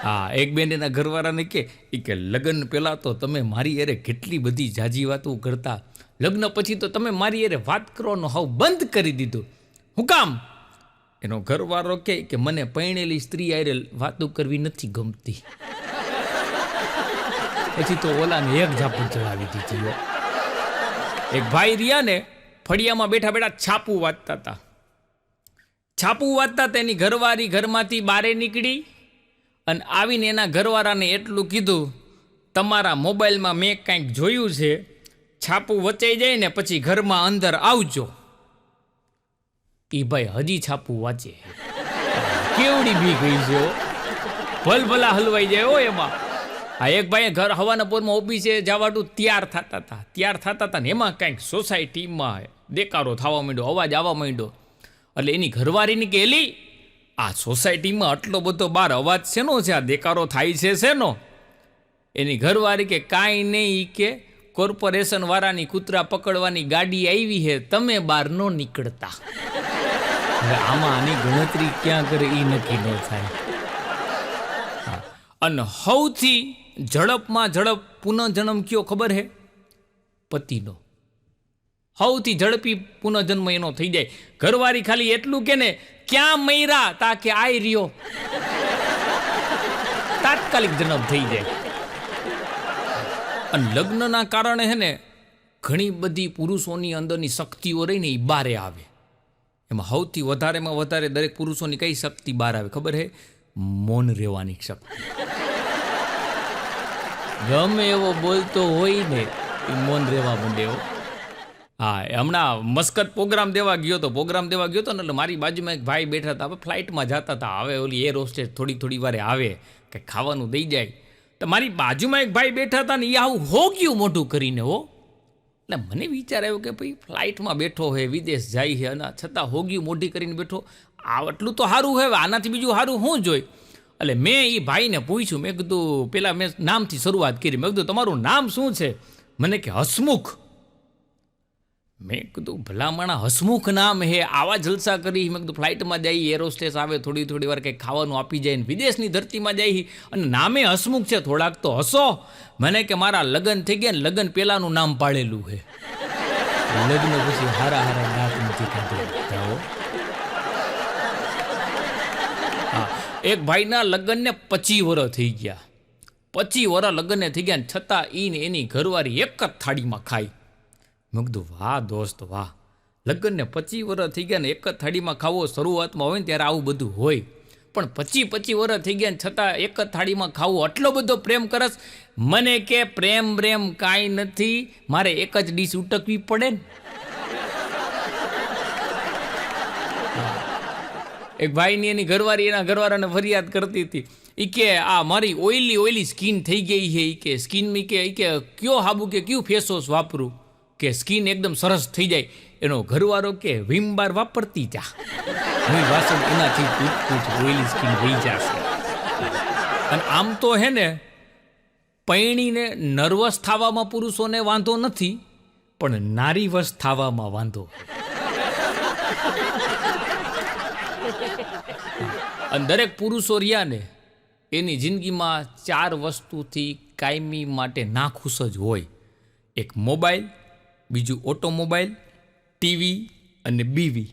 હા, એક બેન એના ઘરવાળાને કે લગ્ન પહેલાં તો તમે મારી અરે કેટલી બધી જાજી વાતો કરતા, લગ્ન પછી તો તમે મારી અરે વાત કરવાનું હાવ બંધ કરી દીધું. હું કામ? એનો ઘરવાળો કે મને પરણેલી સ્ત્રી આરે વાતો કરવી નથી ગમતી. પછી તો ઓલાને એક ઝાપટ ચડાવી દીધી. એક ભાઈ રહ્યા ને ફળિયામાં બેઠા બેઠા છાપું વાંચતા હતા. છાપું વાંચતા તેની ઘરવાળી ઘરમાંથી બારે નીકળી અને આવીને એના ઘરવાળાને એટલું કીધું, તમારા મોબાઈલમાં મેં કાંઈક જોયું છે, છાપું વચાઈ જાય ને પછી ઘરમાં અંદર આવજો. એ ભાઈ હજી છાપું વાંચે. કેવડી બી ગઈ છે, ભલભલા હલવાઈ જાય હો એમાં. આ એક ભાઈ ઘર હવાના પોરમાં ઓફિસે જવાનું તૈયાર થતા હતા ને એમાં કાંઈક સોસાયટીમાં દેકારો થવા માંડ્યો, અવાજ આવવા માંડ્યો. એટલે એની ઘરવાળીની કે એલી આ સોસાયટીમાં આટલો બધો બાર અવાજ શેનો છે, આ દેકારો થાય છે શેનો? એની ઘરવાળી કે કાંઈ નહીં, કે કોર્પોરેશન વાળાની કૂતરા પકડવાની ગાડી આવી છે, તમે બહાર ન નીકળતા. હવે આમાં આની ગણતરી ક્યાં કરે એ નક્કી ન થાય. અને સૌથી ઝડપમાં ઝડપ પુનઃજન્મ કયો ખબર હે? પતિનો. સૌથી ઝડપી પુનઃજન્મ એનો થઈ જાય. ઘરવાળી ખાલી એટલું કે ને ક્યાં મયરા તા કે આઈ રહ્યો, તાત્કાલિક જન્મ થઈ જાય. અને લગ્નના કારણે હે ને ઘણી બધી પુરુષોની અંદરની શક્તિઓ રહીને એ બારે આવે. એમાં સૌથી વધારેમાં વધારે દરેક પુરુષોની કઈ શક્તિ બહાર આવે ખબર હે? મૌન રહેવાની શક્તિ. ગમે એવો બોલતો હોય ને એ મૌન રહેવા માંડે. હા, હમણાં મસ્કત પ્રોગ્રામ દેવા ગયો હતો ને એટલે મારી બાજુમાં એક ભાઈ બેઠા હતા. હવે ફ્લાઇટમાં જતા હતા. હવે ઓલી એર હોસ્ટેસ થોડી વારે આવે કે ખાવાનું દઈ જાય. તો મારી બાજુમાં એક ભાઈ બેઠા હતા ને એ આવું હો ગયું મોઢું કરીને હો. એટલે મને વિચાર આવ્યો કે ભાઈ ફ્લાઇટમાં બેઠો હોય, વિદેશ જાય છે અને છતાં હોગ્યું મોઢી કરીને બેઠો, આટલું તો સારું હોય, આનાથી બીજું સારું શું જોઈ? એટલે મેં એ ભાઈને પૂછ્યું, મેં કીધું પેલા મેં નામથી શરૂઆત કરી. મેં કીધું તમારું નામ શું છે? મને કે હસમુખ. મેં કીધું ભલામણા હસમુખ નામ હે, આવા જલસા કરી. મેં કીધું ફ્લાઇટમાં જઈ, એર હોસ્ટેસ આવે, થોડી વાર કંઈક ખાવાનું આપી જાય ને વિદેશની ધરતીમાં જાય અને નામે હસમુખ છે, થોડાક તો હસો. મને કે મારા લગ્ન થઈ ગયા ને લગ્ન પહેલાંનું નામ પાડેલું છે, લગ્ન પછી હારા દાંત નથી કાઢી. હા, એક ભાઈના લગ્નને 25 વર્ષ થઈ ગયા. 25 વર્ષ લગ્નને થઈ ગયા ને છતાં ઈને એની ઘરવાળી એક જ થાળીમાં ખાય. મેં કીધું વાહ દોસ્ત વાહ, લગ્નને 25 વર્ષ થઈ ગયા ને એક જ થાળીમાં ખાવો શરૂઆતમાં હોય ને ત્યારે આવું બધું હોય, પણ 25 વર્ષ થઈ ગયા ને છતાં એક જ થાળીમાં ખાવું, આટલો બધો પ્રેમ કરસ. મને કે પ્રેમ કાંઈ નથી, મારે એક જ ડીશ ઉટકવી પડે ને. એક ભાઈની એની ઘરવાળી એના ઘરવાળાને ફરિયાદ કરતી હતી. એ કે આ મારી ઓઇલી સ્કિન થઈ ગઈ છે. એ કે સ્કિનની કે કયો હાબુ કે કયું ફેસ વોશ વાપરું કે સ્કિન એકદમ સરસ થઈ જાય? એનો ઘરવાળો કે વિમ બાર વાપરતી જા, વાસણ એનાથી ઓઇલી સ્કિન થઈ જશે. અને આમ તો હે ને પૈણીને નર્વસ થવામાં પુરુષોને વાંધો નથી, પણ નારીવશ થવામાં વાંધો. અને દરેક પુરુષો રહ્યા ને એની જિંદગીમાં 4 વસ્તુથી કાયમી માટે નાખુશ જ હોય. એક મોબાઈલ, બીજું ઓટોમોબાઈલ, ટીવી અને બીવી.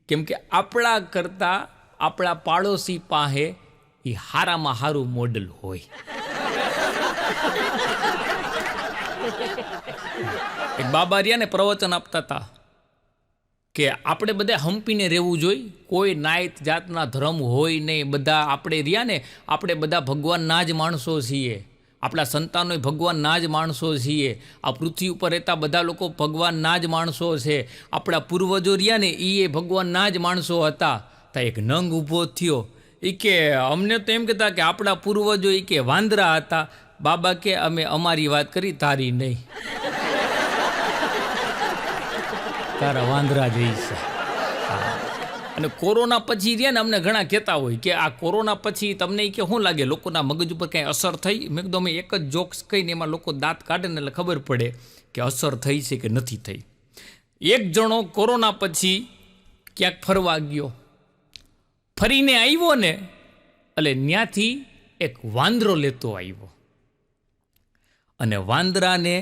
કેમ કે આપણા કરતાં આપણા પાડોશી પાસે એ હારામાં હારું મોડલ હોય. એક બાબા રહ્યા ને પ્રવચન આપતા હતા કે આપણે બધા હંપીને રહેવું જોઈએ, કોઈ નાયત જાતના ધર્મ હોય નહીં, બધા આપણે રહ્યા ને આપણે બધા ભગવાનના જ માણસો છીએ, આપણા સંતાનો ભગવાનના જ માણસો છીએ, આ પૃથ્વી ઉપર રહેતા બધા લોકો ભગવાનના જ માણસો છે, આપણા પૂર્વજો રહ્યા ને એ ભગવાનના જ માણસો હતા. તો એક નંગ ઊભો થયો, એ કે અમને તો એમ કહેતા કે આપણા પૂર્વજો એ કે વાંદરા હતા. બાબા કે અમે અમારી વાત કરી, તારી નહીં, તારા વાંદરા જઈશ. અને કોરોના પછી રહ્યા ને અમને ઘણા કહેતા હોય કે આ કોરોના પછી તમને કે શું લાગે, લોકોના મગજ ઉપર કંઈ અસર થઈ? મેં કીધું અમે એક જ જોક્સ કહીને એમાં લોકો દાંત કાઢે ને એટલે ખબર પડે કે અસર થઈ છે કે નથી થઈ. એક જણો કોરોના પછી ક્યાંક ફરવા ગયો, ફરીને આવ્યો ને એટલે ત્યાંથી એક વાંદરો લેતો આવ્યો અને વાંદરાને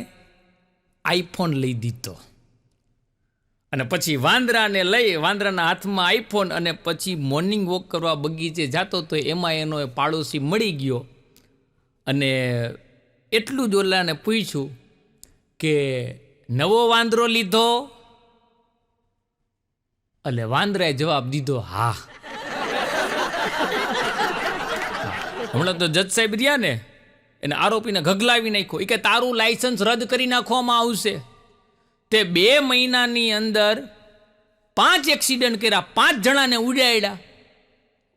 આઈફોન લઈ દીધો. અને પછી વાંદરાને લઈ વાંદરાના હાથમાં આઈફોન અને પછી મોર્નિંગ વોક કરવા બગીચે જતો તો એમાં એનો પાડોશી મળી ગયો અને એટલું જ ઓલાને પૂછ્યું કે નવો વાંદરો લીધો? એટલે વાંદરાએ જવાબ દીધો હા. હમણાં તો જજ સાહેબ રહ્યા ને એને આરોપીને ગગલાવી નાખ્યો. એ કે તારું લાયસન્સ રદ કરી નાખવામાં આવશે. તે 2 મહિનાની અંદર 5 એક્સિડન્ટ કર્યા, 5 જણાને ઉડાડ્યા.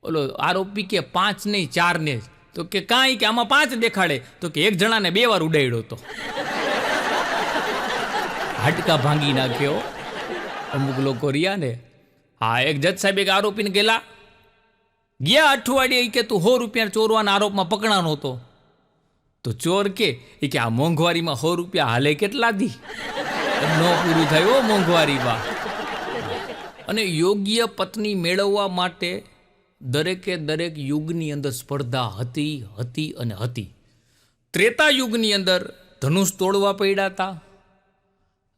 ઓલો આરોપી કે 5 નહીં 4 ને. તો કે કાંઈ કે આમાં 5 દેખાડે. તો કે 1 જણાને 2 વાર ઉડાડ્યો હતો. હાડકા ભાંગી નાખ્યો અમુક લોકો રહ્યા ને. હા, એક જજ સાહેબ એક આરોપીને ગયા અઠવાડિયે કે તું 100 રૂપિયા ચોરવાના આરોપમાં પકડાનો હતો. તો ચોર કે આ મોંઘવારીમાં 100 રૂપિયા હાલે કેટલા દી? ન પૂરું થયું મોંઘવારીમાં. અને યોગ્ય પત્ની મેળવવા માટે દરેકે દરેક યુગની અંદર સ્પર્ધા હતી અને હતી. ત્રેતા યુગની અંદર ધનુષ તોડવા પડ્યા હતા.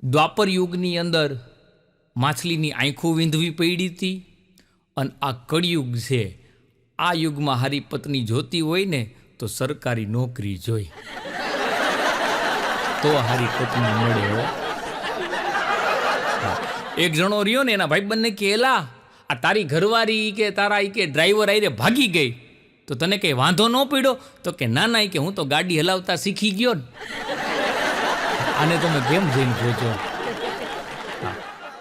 દ્વાપર યુગની અંદર માછલીની આંખો વીંધવી પડી હતી. અને આ કળિયુગ છે. આ યુગમાં હારી પત્ની જોતી હોય ને તો સરકારી નોકરી જોઈ તો હારી પત્ની મળે. એક જણો રહ્યો ને એના ભાઈબંધને કહેલા આ તારી ઘરવાળી કે તારા કે ડ્રાઈવર આવીને ભાગી ગઈ તો તને કંઈ વાંધો ન પડ્યો? તો કે ના કે હું તો ગાડી હલાવતા શીખી ગયો ને. આને તમે કેમ જઈને પહોંચો?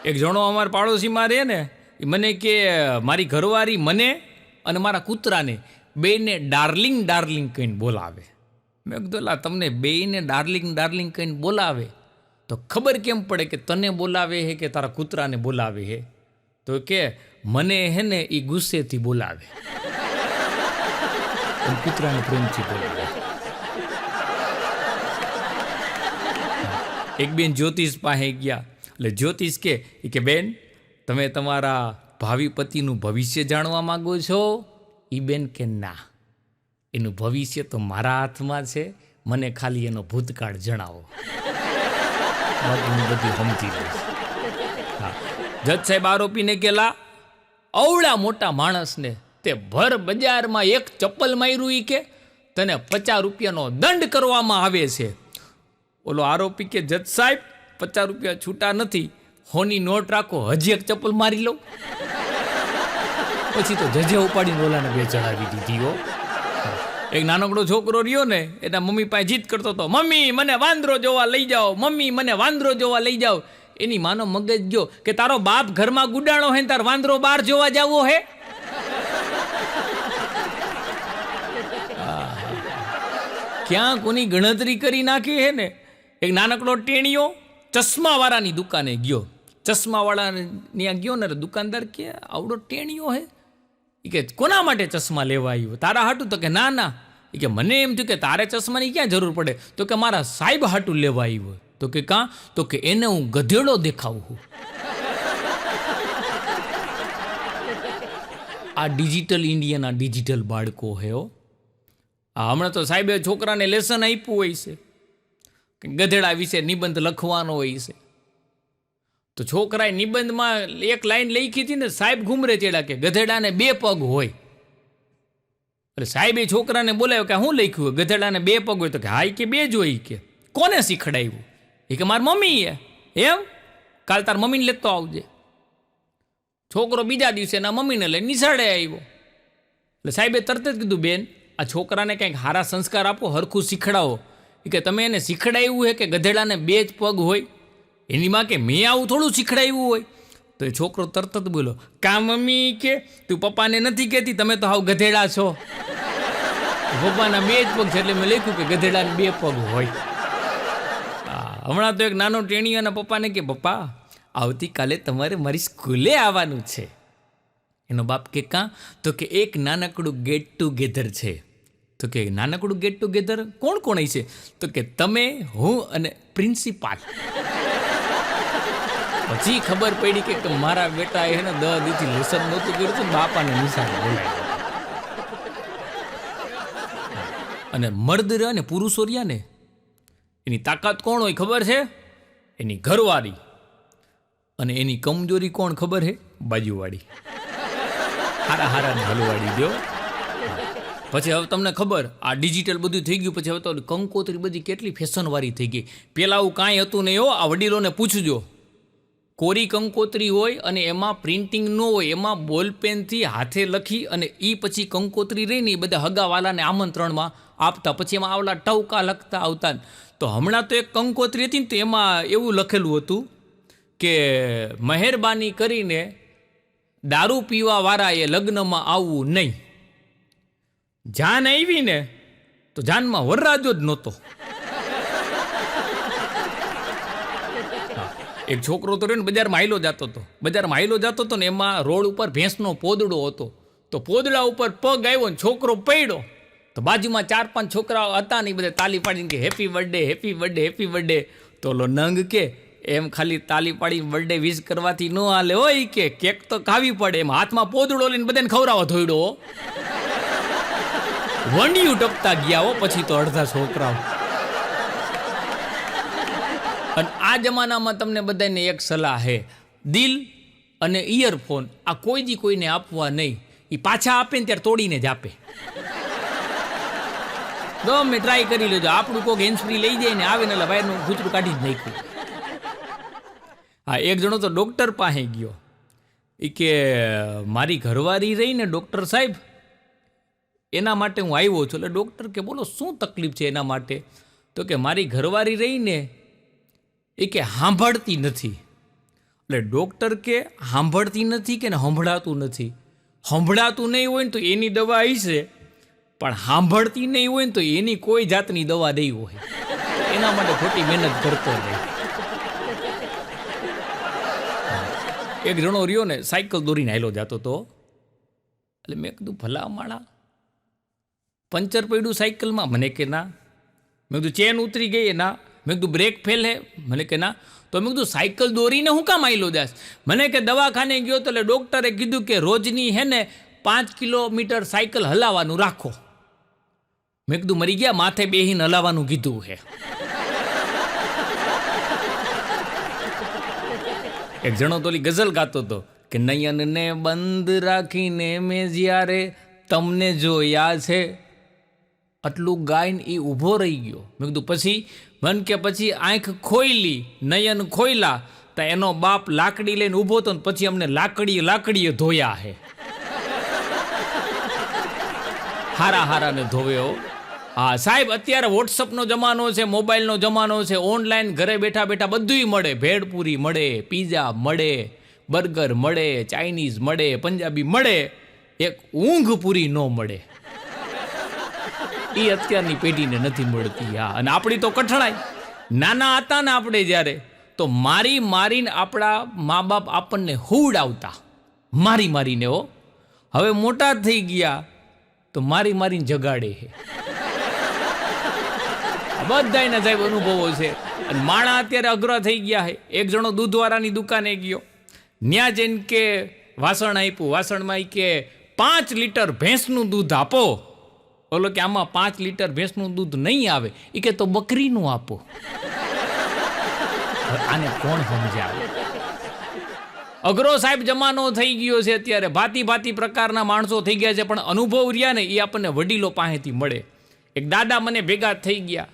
એક જણો અમારા પાડોશીમાં રહે ને એ મને કે મારી ઘરવાળી મને અને મારા કૂતરાને બેને ડાર્લિંગ કહીને બોલાવે. મેં કીધું તમને બેને ડાર્લિંગ કહીને બોલાવે તો ખબર કેમ પડે કે તને બોલાવે હે કે તારા કૂતરાને બોલાવે હે? તો કે મને હે ને એ ગુસ્સેથી બોલાવે, કૂતરાને પ્રેમથી બોલાવે. એક બેન જ્યોતિષ પાસે ગયા. એટલે જ્યોતિષ કે બેન તમે તમારા ભાવિ પતિનું ભવિષ્ય જાણવા માંગો છો? એ બેન કે ના, એનું ભવિષ્ય તો મારા હાથમાં છે, મને ખાલી એનો ભૂતકાળ જણાવો, હું બધું સમજી લઈશ. હા, જજ સાહેબ આરોપીને કેલા અવળા મોટા માણસને તે ભર બજારમાં એક ચપ્પલ માર્યું ઈ કે તને 50 રૂપિયાનો દંડ કરવામાં આવે છે. ઓલો આરોપી કે જજ સાહેબ 50 રૂપિયા છૂટા નથી, હોની નોટ રાખો, હજી એક ચપ્પલ મારી લઉં. પછી તો જજે ઉપાડીને ઓલાને બે ચડાવી દીધી હો. એક નાનકડો છોકરો રહ્યો ને એના મમ્મી પાસે જીદ કરતો હતો, મમ્મી મને વાંદરો જોવા લઈ જાઓ, મમ્મી મને વાંદરો જોવા લઈ જાઓ. એની માનો મગજ ગયો કે તારો બાપ ઘરમાં ગુડાણો હે તાર વાંદરો બહાર જોવા જાવો હે? ક્યાં કોની ગણતરી કરી નાખી હે ને. એક નાનકડો ટેણીયો ચશ્માવાળાની દુકાને ગયો. ચશ્માવાળા ગયો ને દુકાનદાર કે આવડો ટેણીયો હે? એ કે કોના માટે ચશ્મા લેવા આવ્યો? તારા હાટું? તો કે ના. એ કે મને એમ થયું કે તારે ચશ્માની ક્યાં જરૂર પડે? તો કે મારા સાહેબ હાટું લેવા આવ્યો. તો કે કાં? તો કે એને હું ગધેડો દેખાવું. આ ડિજિટલ ઇન્ડિયાના ડિજિટલ બાળકો હે હો. હમણાં તો સાહેબે છોકરાને લેસન આપ્યું હોય છે કે ગધેડા વિશે નિબંધ લખવાનો હોય છે. તો છોકરાએ નિબંધમાં એક લાઈન લખી હતી ને, સાહેબ ઘૂમરે ચેડા કે ગધેડાને 2 પગ હોય. એટલે સાહેબે છોકરાને બોલાવ્યો કે શું લખ્યું હોય? ગધેડાને 2 પગ હોય. તો કે હા કે 2 જ હોય. કે કોને શીખડાવ્યું? એ કે મારી મમ્મીએ. એમ? કાલ તાર મમ્મીને લેતો આવજે. છોકરો બીજા દિવસે એના મમ્મીને લઈને નિશાળે આવ્યો. એટલે સાહેબે તરત જ કીધું, બેન આ છોકરાને કંઈક સારા સંસ્કાર આપો, હરખું શીખડાવો. કે તમે એને શીખડાવ્યું છે કે ગધેડાને 2 જ પગ હોય? એની માં કે મેં આવું થોડું શીખડાવ્યું હોય. તો એ છોકરો તરત જ બોલો, કા મમ્મી કે તું પપ્પાને નથી કહેતી તમે તો હાવ ગધેડા છો? પપ્પાના 2 જ પગ છે એટલે મેં લખ્યું કે ગધેડાને 2 પગ હોય. હમણાં તો એક નાનો ટેણીયાના પપ્પાને કે પપ્પા આવતીકાલે તમારે મારી સ્કૂલે આવવાનું છે. એનો બાપ કે કાં? તો કે એક નાનકડું ગેટ ટુગેધર છે. તો કે નાનકડું ગેટ ટુગેધર કોણ કોણ છે? તો કે તમે, હું અને પ્રિન્સિપાલ. પછી ખબર પડી કે મારા બેટા એને 10 દીથી લેસન નહોતું કર્યું, બાપાને નિશાળે બોલાવ્યો. અને મર્દ રહ્યા ને પુરુષો રહ્યા ને એની તાકાત કોણ હોય ખબર છે? એની ઘરવાળી. અને એની કમજોરી કોણ ખબર છે? બાજુવાળી. હારા હારાને હલવાડી દો. પછી હવે તમને ખબર આ ડિજિટલ બધું થઈ ગયું, પછી હવે તો કંકોત્રી બધી કેટલી ફેશનવાળી થઈ ગઈ. પહેલાં આવું કાંઈ હતું નહીં હો. આ વડીલોને પૂછજો. કોરી કંકોત્રી હોય અને એમાં પ્રિન્ટિંગ ન હોય, એમાં બોલપેનથી હાથે લખી અને એ પછી કંકોત્રી રહીને એ બધા હગાવાલાને આમંત્રણમાં આપતા, પછી એમાં આવલા ટવકા લખતા આવતા. તો હમણાં તો એક કંકોત્રી હતી ને તો એમાં એવું લખેલું હતું કે મહેરબાની કરીને દારૂ પીવાવાળાએ લગ્નમાં આવવું નહીં. જાન આવી ને તો જાનમાં વરરાજો જ નહોતો. એક છોકરો તો ને બજારમાં હાઈલો જતો હતો ને એમાં રોડ ઉપર ભેંસનો પોદડો હતો. તો પોદડા ઉપર પગ આવ્યો ને છોકરો પડ્યો. તો બાજુમાં 4-5 છોકરાઓ હતા ને એ બધા તાલી પાડીને કે happy birthday, happy birthday, happy birthday. તો લો નંગ કે એમ ખાલી તાલી પાડી બર્થડે વિશ કરવાથી ન હાલે હોય, કે કેક તો ખાવી પડે. એમ હાથમાં પોદડો લઈને બધાને ખવડાવવા ધોઈડો. વંડિયું ટપતા ગયા હો પછી તો અડધા છોકરાઓ. અને આ જમાનામાં તમને બધાને એક સલાહ છે, દિલ અને ઇયરફોન આ કોઈ દી કોઈને આપવા નહીં. એ પાછા આપે ને ત્યારે તોડીને જ આપે. ગમે ટ્રાય કરી લેજો. આપણું કોઈક હેન્ડ ફ્રી લઈ જાય ને આવે ને એટલે વાયરનું ભૂતરું કાઢી જ નાખ્યું. હા, એક જણો તો ડૉક્ટર પાસે ગયો. એ કે મારી ઘરવાળી રહી ને ડૉક્ટર સાહેબ એના માટે હું આવ્યો છું. એટલે ડૉક્ટર કે બોલો શું તકલીફ છે એના માટે? તો કે મારી ઘરવાળી રહીને એ કે સાંભળતી નથી. એટલે ડૉક્ટર કે સાંભળતી નથી કે ને સંભળાતું નથી? સંભળાતું નહીં હોય ને તો એની દવા હશે, પણ સાંભળતી નહીં હોય ને તો એની કોઈ જાતની દવા નહીં હોય. એના માટે ખોટી મહેનત કરતો નહીં. એક જણો રહ્યો ને સાયકલ દોરીને હાલ્યો જતો હતો. એટલે મેં કીધું ભલા માણા પંચર પડ્યું સાયકલમાં? મને કે ના. મેં કીધું ચેન ઉતરી ગઈ? ના. મેં કીધું બ્રેક ફેલ હે? મને કે ના. તો મેં કીધું સાયકલ દોરીને હું કામ આવેલો જાસ? મને કે દવાખાને ગયો તો એટલે ડૉક્ટરે કીધું કે રોજની હે ને 5 કિલોમીટર સાયકલ હલાવવાનું રાખો. મેં કીધું મરી ગયા, માથે બેહીને હલાવવાનું કીધું હે. એક જણો તો ઓલી ગઝલ ગાતો હતો કે નયનને બંધ રાખીને મેં જ્યારે તમને જોયા છે. આટલું ગાઈને એ ઊભો રહી ગયો. મેં કીધું પછી? મન કે પછી આંખ ખોઈલી, નયન ખોઈલા તો એનો બાપ લાકડી લઈને ઊભો હતો ને પછી અમને લાકડીએ ધોયા હે. હારાને ધોવ્યો. હા સાહેબ, અત્યારે વોટ્સઅપનો જમાનો છે, મોબાઈલનો જમાનો છે, ઓનલાઈન ઘરે બેઠા બેઠા બધુંય મળે. ભેળપૂરી મળે, પીઝા મળે, બર્ગર મળે, ચાઇનીઝ મળે, પંજાબી મળે, એક ઊંઘ પૂરી ન મળે. એ અત્યારની પેઢીને નથી મળતી. હા, અને આપણી તો કઠણાઈ. નાના હતા ને આપણે જ્યારે, તો મારીને આપણા મા બાપ આપણને હુવડાવતા, મારીને. હો, હવે મોટા થઈ ગયા તો મારીને જગાડે છે. બધાયના સાહેબ અનુભવો છે. અને માણા અત્યારે અઘરા થઈ ગયા છે. એક જણો દૂધવાળાની દુકાને ગયો. ન્યા જઈને કે વાસણ આપ્યું. વાસણમાં કે 5 લીટર ભેંસનું દૂધ આપો. ઓલો કે આમાં 5 લીટર ભેંસનું દૂધ નહીં આવે. એ કે તો બકરીનું આપો. આને કોણ સમજાવે? અઘરો સાહેબ જમાનો થઈ ગયો છે અત્યારે. ભાતી પ્રકારના માણસો થઈ ગયા છે, પણ અનુભવ રહ્યા ને એ આપણને વડીલો પાસેથી મળે. એક દાદા મને ભેગા થઈ ગયા.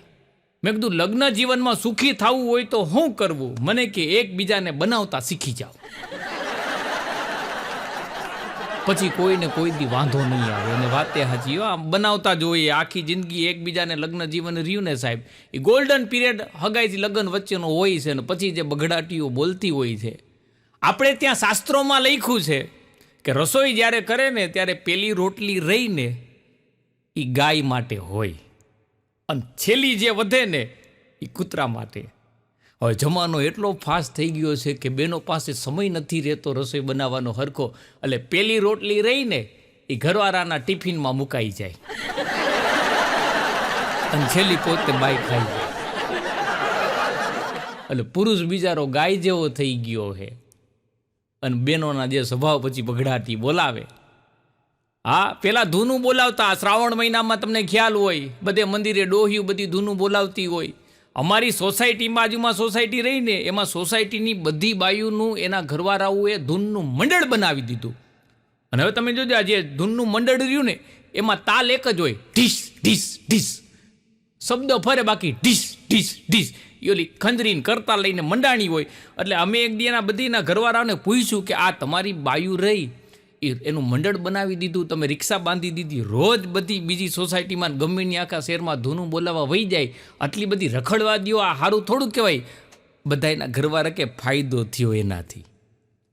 મેં કીધું લગ્ન જીવનમાં સુખી થવું હોય તો શું કરવું? મને કે એકબીજાને બનાવતા શીખી જાઓ, પછી કોઈને કોઈ દી વાંધો નહીં આવે. અને વાતે હાજી, આમ બનાવતા જોઈએ આખી જિંદગી એકબીજાને. લગ્ન જીવન રહ્યું ને સાહેબ, એ ગોલ્ડન પીરિયડ હગાઈથી લગ્ન વચ્ચેનો હોય છે ને પછી જે બગડાટીઓ બોલતી હોય છે. આપણે ત્યાં શાસ્ત્રોમાં લખ્યું છે કે રસોઈ જ્યારે કરે ને ત્યારે પેલી રોટલી રહીને એ ગાય માટે હોય, અને છેલ્લી જે વધે ને એ કૂતરા માટે. હવે જમાનો એટલો ફાસ્ટ થઈ ગયો છે કે બેનો પાસે સમય નથી રહેતો રસોઈ બનાવવાનો હરખો. એટલે પેલી રોટલી રહીને એ ઘરવાળાના ટિફિનમાં મુકાઈ જાય અને છેલ્લી પોતે બાઈ ખાઈ જાય. એટલે પુરુષ બિચારો ગાય જેવો થઈ ગયો છે. અને બહેનોના જે સ્વભાવ પછી બગડાટી બોલાવે. હા, પેલા ધૂનું બોલાવતા. શ્રાવણ મહિનામાં તમને ખ્યાલ હોય, બધે મંદિરે ડોહ્યું બધી ધૂનું બોલાવતી હોય. અમારી સોસાયટી બાજુમાં સોસાયટી રહી ને, એમાં સોસાયટીની બધી બાયુનું એના ઘરવાળાઓએ ધૂનનું મંડળ બનાવી દીધું. અને હવે તમે જોજો, આ જે ધૂનનું મંડળ રહ્યું ને, એમાં તાલ એક જ હોય, ઢીસ ઢીસ ઢીસ. શબ્દ ફરે, બાકી ઢીસ ઢીસ ઢીસ. એ ઓલી ખંજરીને કરતા લઈને મંડાણી હોય. એટલે અમે એક દીના બધીના ઘરવાળાઓને પૂછ્યું કે આ તમારી બાયુ રહી, એનું મંડળ બનાવી દીધું, તમે રિક્ષા બાંધી દીધી, રોજ બધી બીજી સોસાયટીમાં ગમેની આખા શહેરમાં ધૂનું બોલાવવા વહી જાય, આટલી બધી રખડવા દ્યો, આ સારું થોડું કહેવાય. બધા એના ઘરવાળા કે ફાયદો થયો એનાથી.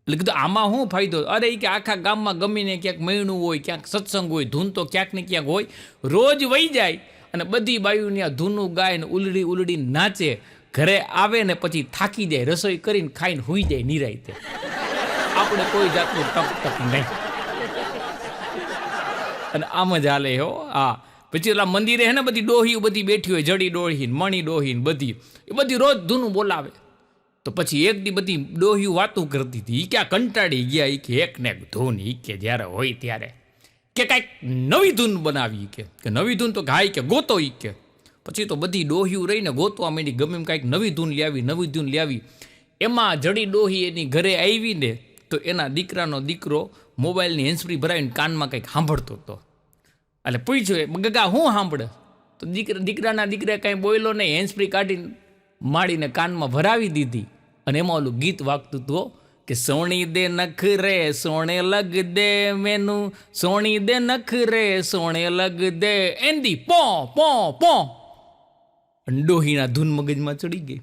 એટલે કીધું આમાં શું ફાયદો? અરે કે આખા ગામમાં ગમીને ક્યાંક મહિનું હોય, ક્યાંક સત્સંગ હોય, ધૂન તો ક્યાંક ને ક્યાંક હોય, રોજ વહી જાય અને બધી બાયુની આ ધૂનું ગાય ને ઉલડી ઉલડી નાચે. ઘરે આવે ને પછી થાકી જાય, રસોઈ કરીને ખાઈને હોઈ જાય નિરાયતે. આપણે કોઈ જાતનું ટક નહીં. અને આમ જ હાલે હો. હા, પછી ઓલા મંદિરે હે ને બધી ડોહી બધી બેઠી હોય, જડી ડોહી મણી ડોહી બધી, એ બધી રોજ ધૂનું બોલાવે. તો પછી એક દી બધી ડોહી વાતું કરતી હતી. એ ક્યાં કંટાળી ગયા, એ કે એક ને એક ધૂન, એ કે જ્યારે હોય ત્યારે કે કાંઈક નવી ધૂન બનાવી, કે નવી ધૂન તો ગાય કે ગોતો. એ કે પછી તો બધી ડોહીઓ રહીને ગોતવા માંડી, ગમે એમ કાંઈક નવી ધૂન લાવી. એમાં જડી ડોહી એની ઘરે આવીને તો એના દીકરાનો દીકરો મોબાઈલની હેન્ડસ્ફ્રી ભરાવીને કાનમાં કંઈક સાંભળતો હતો. એટલે પૂછ્યું, ગગા હું સાંભળે? તો દીકરાના દીકરા કાંઈ બોલ્યો નહીં, હેન્ડસ્ફ્રી કાઢીને માડીને કાનમાં ભરાવી દીધી. અને એમાં ઓલું ગીત વાગતું હતું કે સોણી દે નખ રે સોણે લગ દે મેનું, સોણી દે નખ રે સોણે લગ દે એંદી પો પો પો. ડોહીના ધૂન મગજમાં ચડી ગઈ.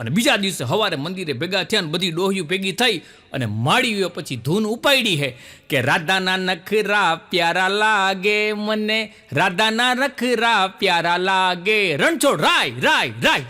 અને બીજા દિવસે સવારે મંદિરે ભેગા થયા ને બધી ડોહીઓ ભેગી થઈ અને માળીઓ પછી ધૂન ઉપાડી હે કે રાધાના નખરા પ્યારા લાગે મને, રાધાના નખરા પ્યારા લાગે, રણછોડ રાય રાય રાય.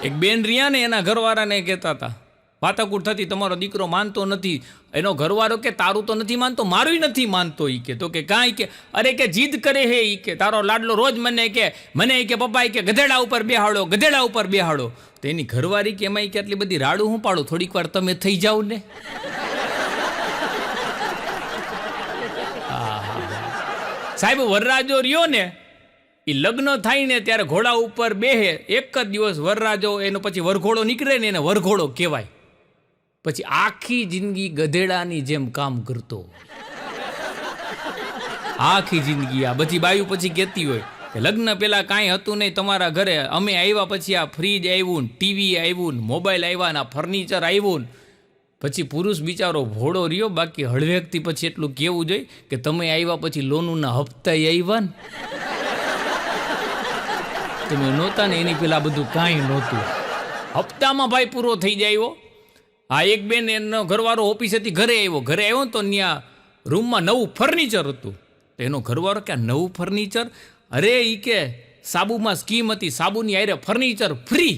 એક બેન રહ્યા ને એના ઘરવાળાને કહેતા હતા, વાતાકૂટ થતી, તમારો દીકરો માનતો નથી. એનો ઘરવાળો કે તારું તો નથી માનતો, મારું નથી માનતો. ઈ કે તો કે કાંઈ કે અરે કે જીદ કરે હે. ઈ કે તારો લાડલો રોજ મને કે પપ્પા કે ગધેડા ઉપર બેહાડો, ગધેડા ઉપર બેહાડો. તો એની ઘરવાળી કે એમાં કે આટલી બધી રાડું હું પાડું, થોડીક વાર તમે થઈ જાવ ને. સાહેબ વરરાજો રહ્યો ને, એ લગ્ન થાય ને ત્યારે ઘોડા ઉપર બેહે. એક જ દિવસ વરરાજો, એનો પછી વરઘોડો નીકળે ને એને વરઘોડો કહેવાય. પછી આખી જિંદગી ગધેડાની જેમ કામ કરતો, આખી જિંદગી. આ બધી બાયુ પછી કહેતી હોય કે લગ્ન પહેલાં કાંઈ હતું નહીં તમારા ઘરે, અમે આવ્યા પછી આ ફ્રીજ આવ્યું ને, ટીવી આવ્યું ને, મોબાઈલ આવ્યા ને, આ ફર્નિચર આવ્યું ને. પછી પુરુષ બિચારો ભોળો રહ્યો. બાકી હળવેકથી પછી એટલું કહેવું જોઈએ કે તમે આવ્યા પછી લોનના હપ્તા આવ્યા ને, તમે નહોતા ને એની પેલા બધું કાંઈ નહોતું. હપ્તામાં ભાઈ પૂરો થઈ જાય. આ એક બેન એનો ઘરવાળો ઓફિસેથી ઘરે આવ્યો ને તો ત્યાં રૂમમાં નવું ફર્નિચર હતું. તો એનો ઘરવાળો કે નવું ફર્નિચર? અરે એ કે સાબુમાં સ્કીમ હતી, સાબુની આરે ફર્નિચર ફ્રી.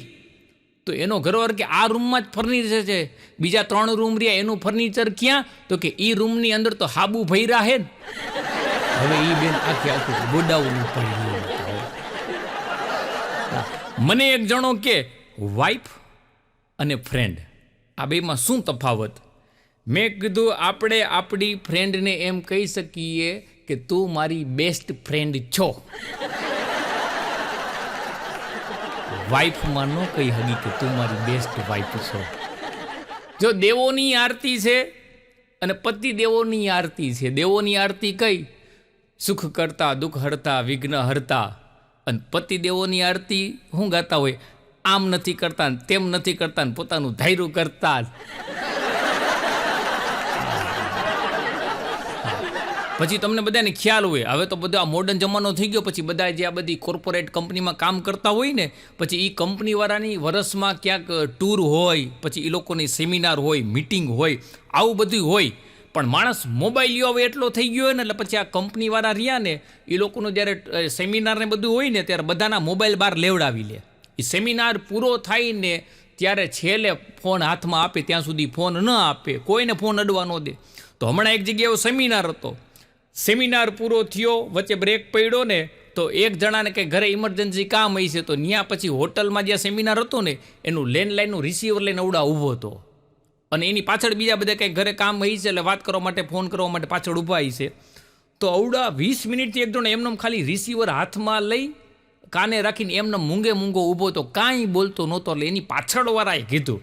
તો એનો ઘરવાળો કે આ રૂમમાં જ ફર્નિચર છે, બીજા 3 રૂમ રહ્યા એનું ફર્નિચર ક્યાં? તો કે એ રૂમની અંદર તો સાબુ ભર્યા હે ને. હવે એ બેન આખું ગોડાઉન પડી. મને એક જણો કે વાઈફ અને ફ્રેન્ડ આ બેમાં શું તફાવત? મેં કીધું આપણે આપણી ફ્રેન્ડને એમ કહી શકીએ કે તું મારી બેસ્ટ ફ્રેન્ડ છો. વાઈફમાં ન કહી હકી કે તું મારી બેસ્ટ વાઈફ છો. જો દેવોની આરતી છે અને પતિ દેવોની આરતી છે. દેવોની આરતી કઈ? સુખ કરતા, દુઃખ હરતા, વિઘ્ન હરતા. અને પતિ દેવોની આરતી શું ગાતા હોય? આમ નથી કરતા, તેમ નથી કરતા, પોતાનું ધાર્યું કરતા. પછી તમને બધાને ખ્યાલ હોય, હવે તો બધા મોડર્ન જમાનો થઈ ગયો. પછી બધા જે આ બધી કોર્પોરેટ કંપનીમાં કામ કરતા હોય ને, પછી એ કંપનીવાળાની વર્ષમાં ક્યાંક ટૂર હોય, પછી એ લોકોની સેમિનાર હોય, મિટિંગ હોય, આવું બધું હોય. પણ માણસ મોબાઈલ હવે એટલો થઈ ગયો હોય ને, એટલે પછી આ કંપનીવાળા રહ્યા ને એ લોકોનું જ્યારે સેમિનાર ને બધું હોય ને ત્યારે બધાના મોબાઈલ બહાર લેવડાવી લે. એ સેમિનાર પૂરો થાય ને ત્યારે છેલ્લે ફોન હાથમાં આપે, ત્યાં સુધી ફોન ન આપે, કોઈને ફોન અડવા ન દે. તો હમણાં એક જગ્યાએ સેમિનાર હતો, સેમિનાર પૂરો થયો, વચ્ચે બ્રેક પડ્યો ને તો એક જણાને કંઈ ઘરે ઇમરજન્સી કામ હશે તો ત્યાં પછી હોટલમાં જ્યાં સેમિનાર હતો ને એનું લેન્ડલાઇનનું રિસીવર લઈને અવડા ઊભો હતો. અને એની પાછળ બીજા બધા કંઈક ઘરે કામ હોય છે એટલે વાત કરવા માટે ફોન કરવા માટે પાછળ ઊભા છે. તો અવડા 20 મિનિટથી એક જણો એમને ખાલી રિસીવર હાથમાં લઈ કાને રાખીને એમને મૂંગે મૂંગો ઊભો તો કાંઈ બોલતો નહોતો. એટલે એની પાછળવાળાએ કીધું,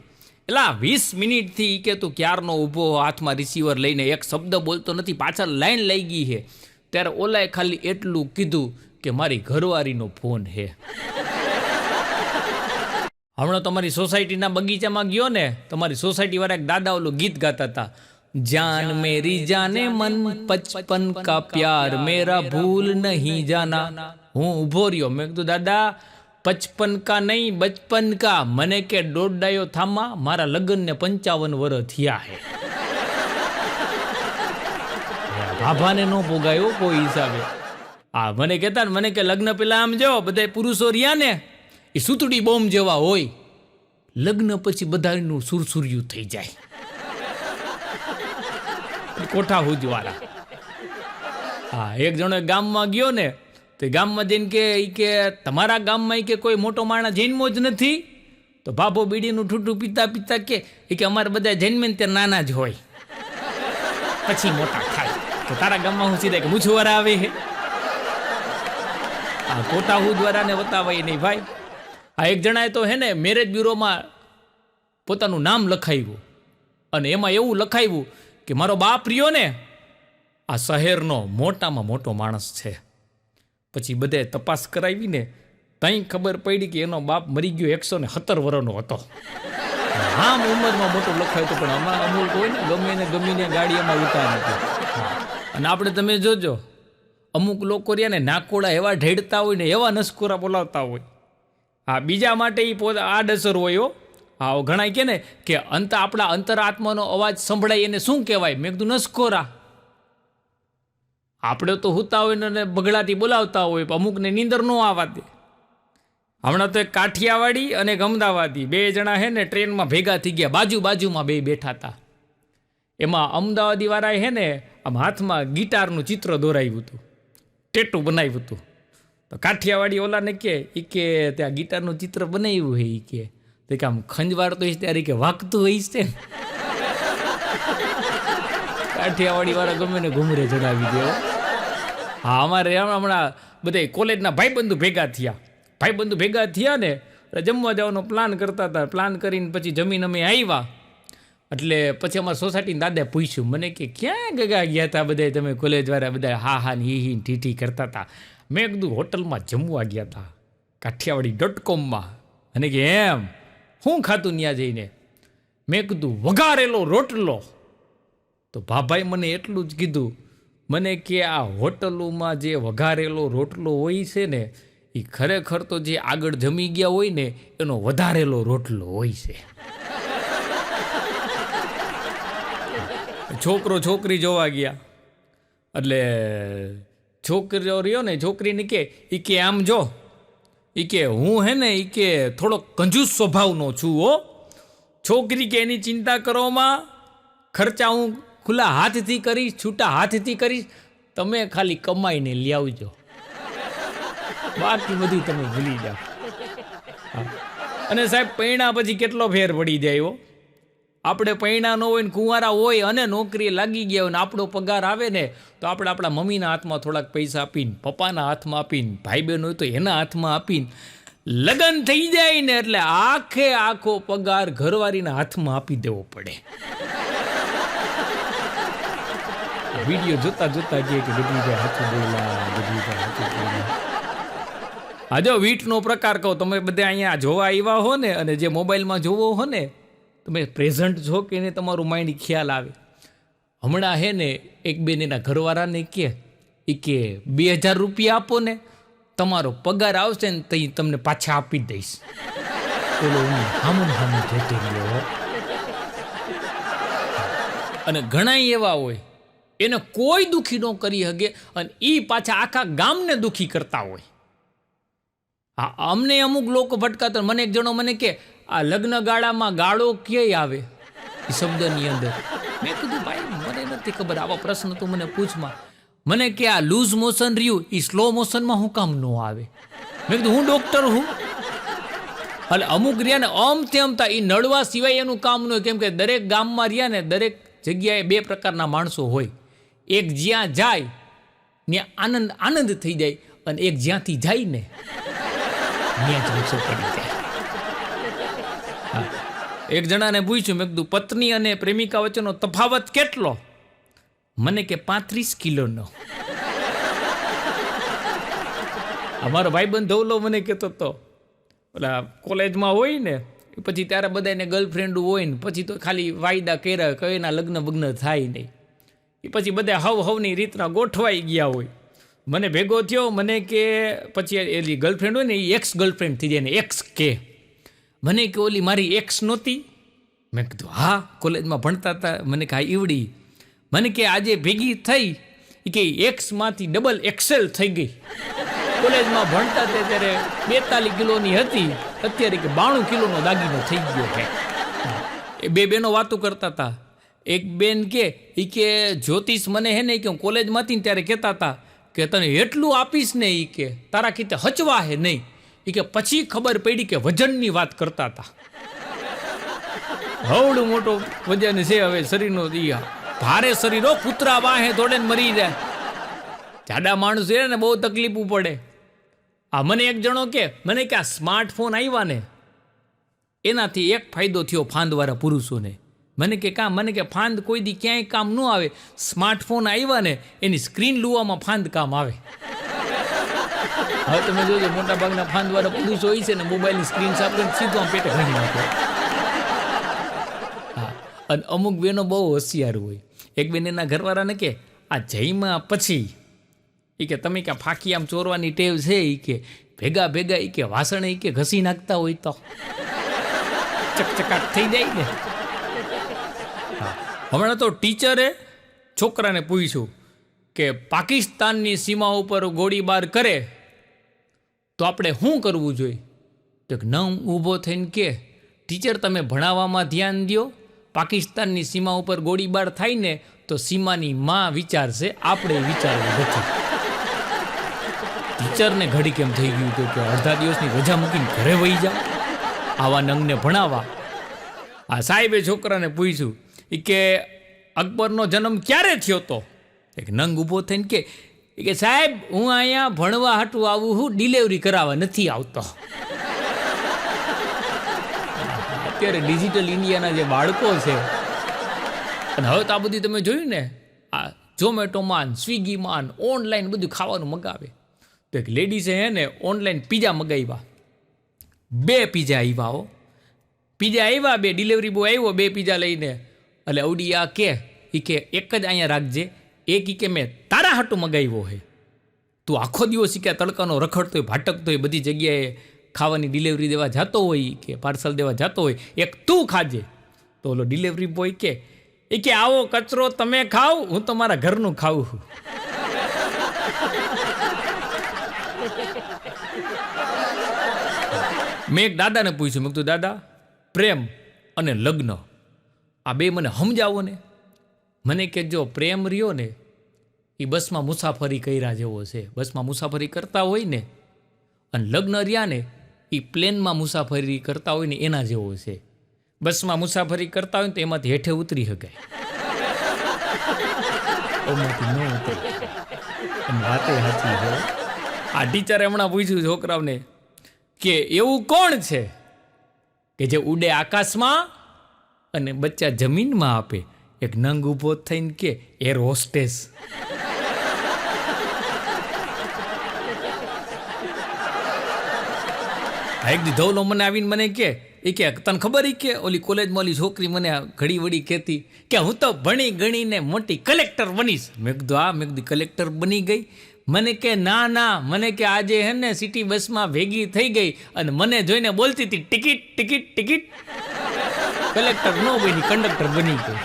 એટલે 20 મિનિટથી કે તું ક્યારનો ઊભો હાથમાં રિસીવર લઈને એક શબ્દ બોલતો નથી, પાછળ લાઈન લઈ ગઈ છે. ત્યારે ઓલાએ ખાલી એટલું કીધું કે મારી ઘરવાળીનો ફોન છે. હમણાં તમારી સોસાયટીના બગીચામાં ગયો ને, તમારી સોસાયટી વાળા એક દાદા ઓલું ગીત ગાતા હતા, જાન મેરી જાને મન 55 કા પ્યાર મેરા ભૂલ નહીં જાના. હું ઊભો રહ્યો, મેં કીધું દાદા 55 કા નહીં 55 કા. મને કે દોડાયો થામા, મારા લગ્નને 55 વર્ષ થયા હે. ભાભાને ન પોગાયો કોઈ હિસાબે. હા, મને કહેતા ને, મને કે લગ્ન પેલા આમ જો બધા પુરુષો રહ્યા ને એ સુતડી બોમ્બ જેવા હોય, લગ્ન પછી બધાનું સુરસુર્યું થઈ જાય. કોઠા હુજવાળા. હા, એક જણો ગામમાં ગયો ને તો ગામમાં જઈને કે તમારા ગામમાં કે કોઈ મોટો માણસ જન્મો જ નથી. તો ભાભો બીડીનું ઠૂઠું પીતા પીતા કે અમારે બધા જન્મે ત્યાં નાના જ હોય પછી મોટા થાય. તો તારા ગામમાં હું સીધા કે મૂછવારા આવે છે. આ કોટા હુજવાળાને બતાવાય નહીં ભાઈ. આ એક જણાએ તો હે ને મેરેજ બ્યુરોમાં પોતાનું નામ લખાવ્યું અને એમાં એવું લખાવ્યું કે મારો બાપ રહ્યો ને આ શહેરનો મોટામાં મોટો માણસ છે. પછી બધે તપાસ કરાવીને તઈ ખબર પડી કે એનો બાપ મરી ગયો 117 વર્ષનો હતો. આમ ઉંમરમાં મોટો લખાયો હતો, પણ આમાં અમુક હોય ને ગમીને ગાડીઓમાં ઉતાર નથી. અને આપણે તમે જોજો, અમુક લોકો રહ્યા ને નાકોડા એવા ઢેડતા હોય ને એવા નસકોરા બોલાવતા હોય. હા, બીજા માટે એ આડઅસર હોય. હા, ઘણા કે ને કે આપણા અંતરાત્માનો અવાજ સંભળાય એને શું કહેવાય? મેં કીધું નસકોરા. આપણે તો હુતા હોય ને બગડાથી બોલાવતા હોય, અમુકને નીંદર ન આવવા દે. હમણાં તો એક કાઠિયાવાડી અને એક અમદાવાદી 2 જણા હે ને ટ્રેનમાં ભેગા થઈ ગયા, બાજુમાં 2 બેઠા હતા. એમાં અમદાવાદી વાળાએ હે ને આમ હાથમાં ગિટારનું ચિત્ર દોરાવ્યું હતું, ટેટુ બનાવ્યું હતું. તો કાઠિયાવાડી ઓલાને કે ત્યાં ગિટારનું ચિત્ર બનાવ્યું છે તો કે આમ ખંજવાળતો હોય ત્યારે કે વાગતું હોય છે. કાઠિયાવાડી વાળા ગમે ને ઘુમરે જણાવી દે. હા, અમારે હમણાં બધા કોલેજના ભાઈબંધુ ભેગા થયા ને જમવા જવાનો પ્લાન કરતા હતા. પ્લાન કરીને પછી જમીન અમે આવ્યા એટલે પછી અમારા સોસાયટીના દાદાએ પૂછ્યું મને કે ક્યાં ગગા ગયા હતા બધા તમે કોલેજવાળા બધા? હા ને હી ઠીઠી કરતા હતા. મેં કીધું હોટલમાં જમવા ગયા હતા, કાઠિયાવાડી.comમાં. અને કે એમ શું ખાતું ત્યાં જઈને? મેં કીધું વઘારેલો રોટલો. તો ભાભાઈ મને એટલું જ કીધું, મને કે આ હોટલોમાં જે વઘારેલો રોટલો હોય છે ને એ ખરેખર તો જે આગળ જમી ગયા હોય ને એનો વધારેલો રોટલો હોય છે. છોકરો છોકરી જોવા ગયા એટલે છોકરીઓ રહ્યો ને છોકરીને કે આમ જો કે હું હે ને થોડો કંજૂસ સ્વભાવનો છું હો. છોકરી કે એની ચિંતા કરવામાં, ખર્ચા હું ખુલ્લા હાથથી કરીશ, છૂટા હાથથી કરીશ, તમે ખાલી કમાઈને લઈ આવજો, બાકી બધું તમે ભૂલી જાઓ. અને સાહેબ પૈણા પછી કેટલો ફેર પડી જાય હો. આપણે પૈણા ન હોય ને કુંવારા હોય અને નોકરીએ લાગી ગયા હોય ને આપણો પગાર આવે ને તો આપણે આપણા મમ્મીના હાથમાં થોડાક પૈસા આપીને, પપ્પાના હાથમાં આપીને, ભાઈ બહેન હોય તો એના હાથમાં આપીને લગ્ન થઈ જાય ને એટલે આખો પગાર ઘરવાળીના હાથમાં આપી દેવો પડે. વિડીયો જોતા કહે કે ગઢવીભાઈ હાથું બોલા. હા, જો વીટનો પ્રકાર કહો, તમે બધા અહીંયા જોવા આવ્યા હો ને અને જે મોબાઈલમાં જોવો હો ને, તમે પ્રેઝન્ટ છો કે એને તમારું માઇન્ડ ખ્યાલ આવે. હમણાં હે ને એક બેન એના ઘરવાળાને કે 2000 રૂપિયા આપો ને તમારો પગાર આવશે ને તો તમને પાછા આપી દઈશ. બોલો, હામું જોતો રહ્યો. અને ઘણા એવા હોય એને કોઈ દુઃખી ન કરી શકે અને એ પાછા આખા ગામને દુઃખી કરતા હોય. હા, અમને અમુક લોકો ભટકાતા. મને એક જણો મને કે આ લગ્ન ગાળામાં ગાળો ક્યાંય આવે એ શબ્દની અંદર. મેં કીધું ભાઈ મને નથી ખબર, આવા પ્રશ્ન તું મને પૂછમાં. મને કે આ લૂઝ મોશન રહ્યું એ સ્લો મોશનમાં હું કામ ન આવે? મેં કીધું હું ડૉક્ટર હું. એટલે અમુક રહ્યા ને આમથી આમતા એ નડવા સિવાય એનું કામ ન હોય. કેમ કે દરેક ગામમાં રહ્યા ને દરેક જગ્યાએ બે પ્રકારના માણસો હોય. એક જ્યાં જાય ત્યાં આનંદ થઈ જાય, અને એક જ્યાંથી જાય ને ત્યાં જ ગુસ્સો પડી જાય. એક જણાને પૂછ્યું, મેં કીધું પત્ની અને પ્રેમિકા વચ્ચેનો તફાવત કેટલો? મને કે 35 કિલોનો. અમારો ભાઈબંધ ધવલો મને કહેતો હતો, ઓલા કોલેજમાં હોય ને પછી ત્યારે બધાને ગર્લફ્રેન્ડ હોય ને પછી તો ખાલી વાયદા કર્યા, કઈના લગ્ન બગ્ન થાય નહીં. એ પછી બધા હવની રીતના ગોઠવાઈ ગયા હોય. મને ભેગો થયો, મને કે પછી એલી ગર્લફ્રેન્ડ હોય ને એ એક્સ ગર્લફ્રેન્ડ થઈ જાય ને એક્સ કે મને કે ઓલી મારી એક્સ નહોતી. મેં કીધું હા, કોલેજમાં ભણતા હતા. મને કે હા ઈવડી. મને કે આજે ભેગી થઈ એ કે એક્સમાંથી ડબલ એક્સેલ થઈ ગઈ. કોલેજમાં ભણતા તે ત્યારે 42 કિલોની હતી, અત્યારે કે 92 કિલોનો દાગીનો થઈ ગયો છે. એ બે બેનો વાતો કરતા હતા. એક બેન કે જ્યોતિષ મને હે ને કે હું કોલેજમાંથી ત્યારે કહેતા હતા કે તને એટલું આપીશ ને એ કે તારા કીતે હચવા હે નહીં. એ કે પછી ખબર પડી કે વજનની વાત કરતા હતા. હવડું મોટો વજન છે હવે શરીરનો. ભારે શરીરો કૂતરા વાહે દોડે મરી જાય. જાડા માણસ છે ને બહુ તકલીફ પડે. આ મને એક જણો કે મને કે આ સ્માર્ટફોન આવ્યા ને એનાથી એક ફાયદો થયો ફાંદવાળા પુરુષોને. મને કે ફાંદ કોઈ દી ક્યાંય કામ ન આવે. સ્માર્ટફોન આવ્યા ને એની સ્ક્રીન લુવામાં ફાંદ કામ આવે. હવે તમે જોજો મોટા ભાગના ફાંદવાળા પુરુષો હોય છે ને મોબાઈલની સ્ક્રીન સાફ કરીને સીધું આમ પેટે ઘણી નાખે. હા, અને અમુક બેનો બહુ હોશિયાર હોય. એક બેન એના ઘરવાળાને કે આ જઈમાં પછી એ કે તમે કે ફાંકી આમ ચોરવાની ટેવ છે એ કે ભેગા એ કે વાસણ એ કે ઘસી નાખતા હોય તો ચકચકાટ થઈ જાય ને. હમણાં તો ટીચરે છોકરાને પૂછ્યું કે પાકિસ્તાનની સીમા ઉપર ગોળીબાર કરે તો આપણે શું કરવું જોઈએ? તો નમ ઊભો થઈને કે ટીચર તમે ભણાવવામાં ધ્યાન દો. પાકિસ્તાનની સીમા ઉપર ગોળીબાર થાય ને તો સીમાની માં વિચારશે, આપણે વિચારવું નથી. ટીચરને ઘડી કેમ થઈ ગયું હતું કે અડધા દિવસની રજા મૂકીને ઘરે વહી જાઓ, આવા નંગને ભણાવવા. આ સાહેબે છોકરાને પૂછ્યું કે અકબરનો જન્મ ક્યારે થયો તો? એક નંગ ઊભો થઈને કે સાહેબ હું અહીંયા ભણવા હાટું આવું હું, ડિલિવરી કરાવવા નથી આવતો. અત્યારે ડિજિટલ ઇન્ડિયાના જે બાળકો છે, અને હવે તો આ બધું તમે જોયું ને, આ ઝોમેટોમાં સ્વિગીમાં ઓનલાઈન બધું ખાવાનું મગાવે. તો એક લેડીઝે હે ને ઓનલાઈન પીઝા મગાવ્યા. 2 પીઝા આવ્યા હો. પીઝા આવ્યા 2, ડિલિવરી બોય આવ્યો 2 પીઝા લઈને. એટલે અવડી આ કે એક જ અહીંયા રાખજે, એક કે મેં તારા હાટું મગાવ્યો હે. તું આખો દિવસ કે તડકાનો રખડતો હોય, ભાટકતો હોય, બધી જગ્યાએ ખાવાની ડિલિવરી દેવા જતો હોય કે પાર્સલ દેવા જતો હોય, એક તું ખાજે. તો ઓલો ડિલિવરી બોય કે આવો કચરો તમે ખાવ, હું તો મારા ઘરનું ખાઉં છું. મેં એક દાદાને પૂછ્યું, મેં કીધું દાદા પ્રેમ અને લગ્ન આ બે મને સમજાવો ને. મને કે જો પ્રેમ રહ્યો ને એ બસમાં મુસાફરી કર્યા જેવો છે. બસમાં મુસાફરી કરતા હોય ને, અને લગ્ન રહ્યા ને એ પ્લેનમાં મુસાફરી કરતા હોય ને એના જેવો છે. બસમાં મુસાફરી કરતા હોય ને તો એમાંથી હેઠે ઉતરી શકાય, એમાંથી ન ઉતરી. વાતે સાચી છે. આ ટીચરે હમણાં પૂછ્યું છોકરાઓને કે એવું કોણ છે કે જે ઉડે આકાશમાં અને બચ્ચા જમીનમાં આપે? એક નંગ ઊભો થઈને કે એર હોસ્ટેસ. એક દી ધવલો મને આવીને મને કે તને ખબર કે ઓલી કોલેજમાં ઓલી છોકરી મને ઘડી વળી કહેતી કે હું તો ભણી ગણીને મોટી કલેક્ટર બનીશ. મેં કીધું કલેક્ટર બની ગઈ? મને કે ના, મને કે આજે હે ને સિટી બસમાં ભેગી થઈ ગઈ અને મને જોઈને બોલતી હતી ટિકિટ. કલેક્ટર ન બની, કંડક્ટર બની ગઈ.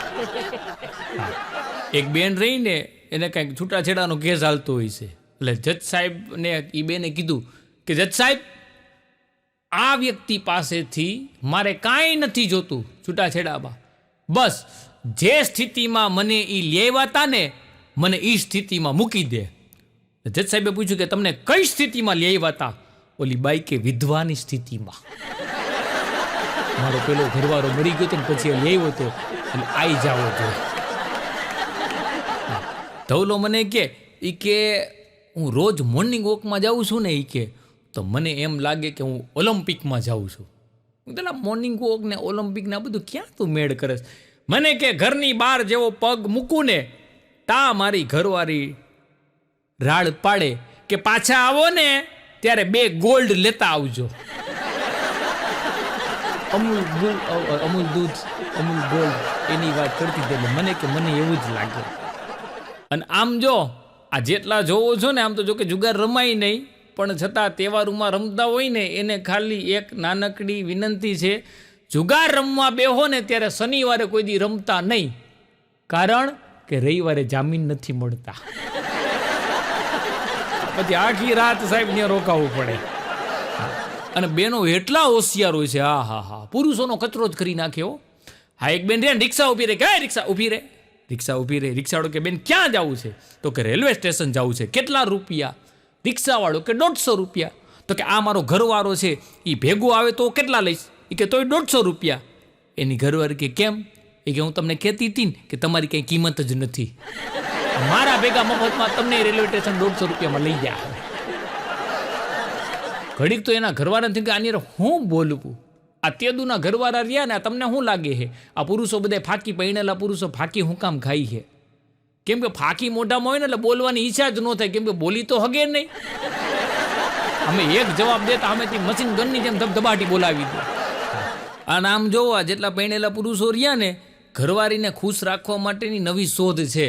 એક બેન રહીને એને કંઈક છૂટાછેડાનો કેસ હાલતો હોય છે. એટલે જજ સાહેબને એ બેને કીધું કે જજ સાહેબ આ વ્યક્તિ પાસેથી મારે કાંઈ નથી જોતું છૂટાછેડામાં, બસ જે સ્થિતિમાં મને એ લેવા હતા ને મને એ સ્થિતિમાં મૂકી દે. જજ સાહેબે પૂછ્યું કે તમને કઈ સ્થિતિમાં લેવા હતા? ઓલી બાઈ કે વિધવાની સ્થિતિમાં. મારો પેલો ઘરવાળો મરી ગયો હતો ને પછી આવ્યો હતો એટલે આવી જાવો જોઈએ. ધવલો મને કે હું રોજ મોર્નિંગ વોકમાં જાઉં છું ને કે તો મને એમ લાગે કે હું ઓલિમ્પિકમાં જાઉં છું. હું પેલા મોર્નિંગ વોક ને ઓલિમ્પિક ને આ બધું ક્યાં તું મેળ કરે? મને કે ઘરની બહાર જેવો પગ મૂકું ને તા મારી ઘરવાળી રાડ પાડે કે પાછા આવો ને ત્યારે 2 ગોલ્ડ લેતા આવજો. અમૂલ દૂધ, અમૂલ ગોલ્ડ એની વાત કરતી હતી. મને કે મને એવું જ લાગે. અને આમ જો આ જેટલા જોવો છો ને આમ તો જો કે જુગાર રમાય નહીં, પણ છતાં તહેવારોમાં રમતા હોય ને એને ખાલી એક નાનકડી વિનંતી છે, જુગાર રમવા બેહો ને ત્યારે શનિવારે કોઈ દી રમતા નહીં, કારણ કે રવિવારે જામીન નથી મળતા. પછી આખી રાત સાહેબ ત્યાં રોકાવું પડે. અને બેનો એટલા હોશિયાર હોય છે, હા પુરુષોનો કચરો જ કરી નાખ્યો. હા, એક બેન રે રિક્ષા ઊભી રહે, કઈ રિક્ષા ઊભી રહે, રિક્ષાવાળો કે બેન ક્યાં જવું છે? તો કે રેલવે સ્ટેશન જવું છે. કેટલા રૂપિયા? રિક્ષાવાળો કે 150 રૂપિયા. તો કે આ મારો ઘરવાળો છે એ ભેગો આવે તો કેટલા લઈશ? એ કે તોય 150 રૂપિયા. એની ઘરવાળી કે કેમ? એ કે હું તમને કહેતી હતી ને કે તમારી કંઈ કિંમત જ નથી, મારા ભેગા મફતમાં તમને રેલવે સ્ટેશન 150 રૂપિયામાં લઈ ગયા. ઘડીક તો એના ઘરવાળાને થયું કે આની હું બોલવું, આ તેદુના ઘરવાળા રહ્યા ને તમને શું લાગે છે આ પુરુષો બધા ફાંકી પહેણેલા પુરુષો ફાંકી હું કામ ખાઈ છે? કેમ કે ફાંકી મોઢામાં હોય ને એટલે બોલવાની ઈચ્છા જ ન થાય, કેમ કે બોલી તો હગે નહીં. અમે એક જવાબ દેતા અમે મશીન ગનની જેમ ધબધબાટી બોલાવી દે. અને આમ જોવા જેટલા પહેણેલા પુરુષો રહ્યા ને, ઘરવાળીને ખુશ રાખવા માટેની નવી શોધ છે.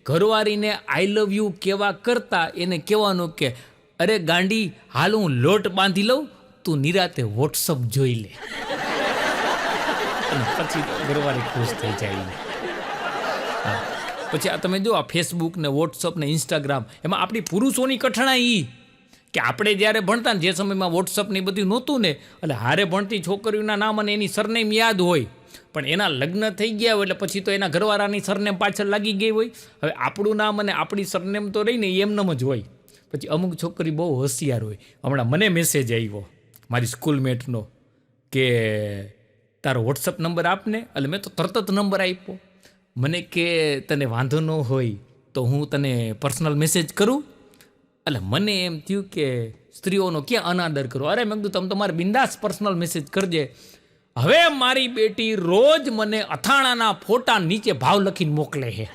ઘરવાળીને આઈ લવ યુ કેવા કરતા એને કહેવાનું કે અરે ગાંડી હાલ હું લોટ બાંધી લઉં, તું નિરાતે વોટ્સઅપ જોઈ લે. અને પછી ઘરવાળી ખુશ થઈ જાય. પછી આ તમે જો આ ફેસબુક ને વોટ્સઅપ ને ઇન્સ્ટાગ્રામ, એમાં આપણી પુરુષોની કઠણાઈ કે આપણે જ્યારે ભણતા ને જે સમયમાં વોટ્સઅપ ને બધું નહોતું ને, એટલે હારે ભણતી છોકરીઓના નામ અને એની સરનેમ યાદ હોય, પણ એના લગ્ન થઈ ગયા હોય એટલે પછી તો એના ઘરવાળાની સરનેમ પાછળ લાગી ગઈ હોય. હવે આપણું નામ અને આપણી સરનેમ તો રહીને એમનેમ જ હોય. પછી અમુક છોકરી બહુ હોશિયાર હોય. હમણાં મને મેસેજ આવ્યો મારી સ્કૂલમેટનો કે તારો વોટ્સઅપ નંબર આપને. એટલે મેં તો તરત જ નંબર આપ્યો. મને કે તને વાંધો ન હોય તો હું તને પર્સનલ મેસેજ કરું? એટલે મને એમ થયું કે સ્ત્રીઓનો ક્યાં અનાદર કરો. અરે મેં કીધું તમે તમારે બિંદાસ પર્સનલ મેસેજ કરજે. હવે મારી બેટી રોજ મને અથાણાના ફોટા નીચે ભાવ લખીને મોકલે છે.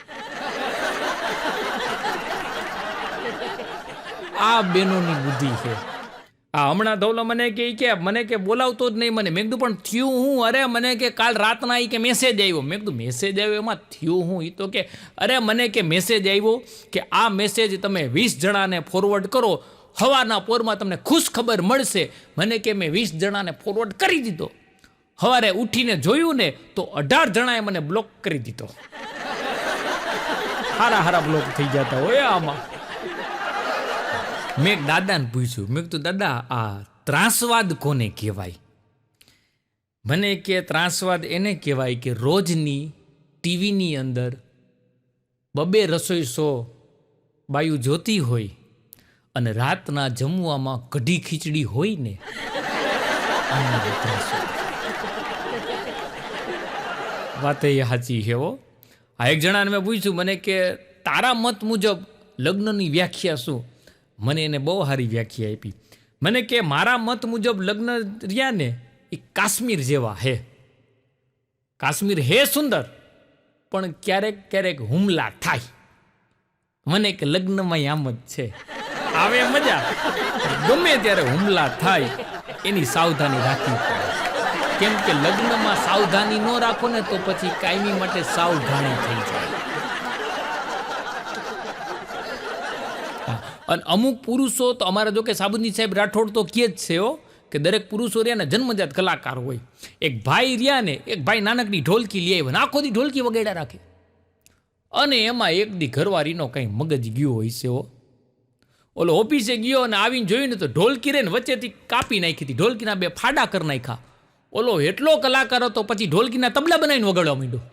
આ બેનોની બુદ્ધિ છે. આ હમણાં ધવલો મને કે બોલાવતો જ નહીં મને. મેં કીધું પણ થયું હું? અરે મને કે કાલ રાતના કે મેસેજ આવ્યો. મેં કીધું મેસેજ આવ્યો એમાં થયું હું? એ તો કે અરે મને કે મેસેજ આવ્યો કે આ મેસેજ તમે 20 જણાને ફોરવર્ડ કરો, સવારના પોરમાં તમને ખુશ ખબર મળશે. મને કે મેં 20 જણાને ફોરવર્ડ કરી દીધો. સવારે ઉઠીને જોયું ને તો 18 જણાએ મને બ્લોક કરી દીધો. હારા બ્લોક થઈ જતા હોય આમાં. મેં એક દાદાને પૂછ્યું, મેં કીધું દાદા આ ત્રાસવાદ કોને કહેવાય? મને કે ત્રાસવાદ એને કહેવાય કે રોજની ટીવીની અંદર 2 રસોઈ શો બાયું જોતી હોય અને રાતના જમવામાં કઢી ખીચડી હોય ને, વાત એ સાચી છે હો. આ એક જણાને મેં પૂછ્યું, મને કે તારા મત મુજબ લગ્નની વ્યાખ્યા શું? મને એને બહુ સારી વ્યાખ્યા આપી. મને કે મારા મત મુજબ લગ્ન રહ્યા ને એ કાશ્મીર જેવા હે. કાશ્મીર હે સુંદર, પણ ક્યારેક હુમલા થાય. મને કે લગ્નમાં આમ જ છે, આવે મજા, ગમે ત્યારે હુમલા થાય એની સાવધાની રાખવી પડે. કેમ કે લગ્નમાં સાવધાની ન રાખો ને તો પછી કાયમી માટે સાવધાની થઈ જાય. અને અમુક પુરુષો તો અમારા જો કે સાબુદ્દીન સાહેબ રાઠોડ તો કહે જ છે કે દરેક પુરુષો રહ્યા ને જન્મજાત કલાકાર હોય. એક ભાઈ નાનકડી ઢોલકી લઈ આવ્યો ને આખો દી ઢોલકી વગાડ્યા રાખે. અને એમાં એક દી ઘરવાળીનો કંઈ મગજ ગયો હોય છે. ઓલો ઓફિસે ગયો અને આવીને જોયું ને તો ઢોલકી રે ને વચ્ચેથી કાપી નાખી હતી, ઢોલકીના 2 ફાડા કરી નાખ્યા. ઓલો એટલો કલાકાર હતો પછી ઢોલકીના તબલા બનાવીને વગાડવા માંડ્યો.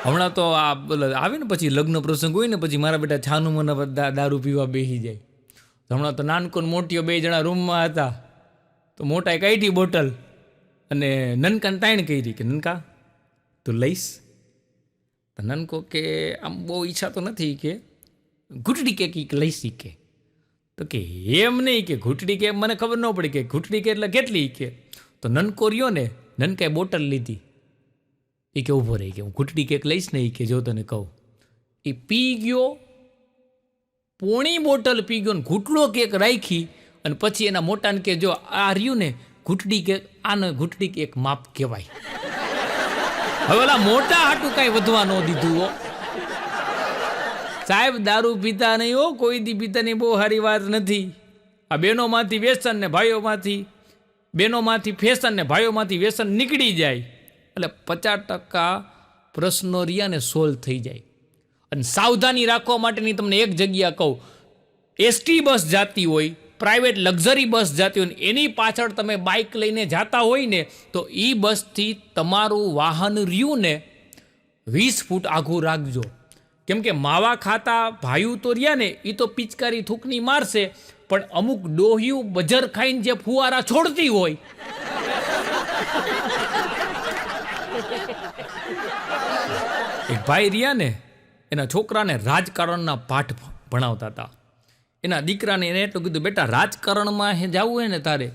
હમણાં તો આ આવે ને પછી લગ્ન પ્રસંગ હોય ને પછી મારા બેટા છાનું મને દારૂ પીવા બેસી જાય. હમણાં તો નાનકો ને મોટીઓ 2 જણા રૂમમાં હતા, તો મોટાએ કાઢી બોટલ અને નનકાને તાણ કરી કે નનકા તું લઈશ? તો નનકો કે આમ બહુ ઈચ્છા તો નથી કે ઘૂંટડી કેક લઈશ કે. તો કે એમ નહીં કે ઘૂંટડી કે મને ખબર ન પડી કે ઘૂંટડી કે એટલે કેટલી કે. તો નનકો રહ્યો ને, નનકાએ બોટલ લીધી, એ કે ઊભો રહી કે હું ઘૂંટડી કેક લઈશ ને એ કે જો તને કહું. એ પી ગયો, પોણી બોટલ પી ગયો ને ઘૂંટડો કેક રાખી અને પછી એના મોટાને કે જો આ રહ્યું ને ઘૂંટડી કેક, આને ઘૂંટડી કેક માપ કહેવાય. હવે ઓલા મોટા હાટું કાંઈ વધવા ન દીધું હો સાહેબ. દારૂ પીતા નહીં હો, કોઈ દી પીતાની બહુ સારી વાત નથી. આ બહેનોમાંથી વ્યસન ને ભાઈઓમાંથી, બહેનોમાંથી ફેશન ને ભાઈઓમાંથી વ્યસન નીકળી જાય એટલે 50% પ્રશ્નો રહ્યા ને સોલ્વ થઈ જાય. અને સાવધાની રાખવા માટેની તમને એક જગ્યા કહું, એસટી બસ જાતી હોય, પ્રાઇવેટ લક્ઝરી બસ જાતી હોય, એની પાછળ તમે બાઇક લઈને જતા હોય ને તો એ બસથી તમારું વાહન રહ્યું ને 20 ફૂટ આઘું રાખજો. કેમ કે માવા ખાતા ભાઈઓ તો રહ્યા ને એ તો પિચકારી થૂકની મારશે, પણ અમુક ડોહિયું બજર ખાઈને જે ફુવારા છોડતી હોય એક ભાઈ રહ્યા ને, એના છોકરાને રાજકારણના પાઠ ભણાવતા હતા. એના દીકરાને એને એટલું કીધું બેટા રાજકારણમાં જવું હોય ને તારે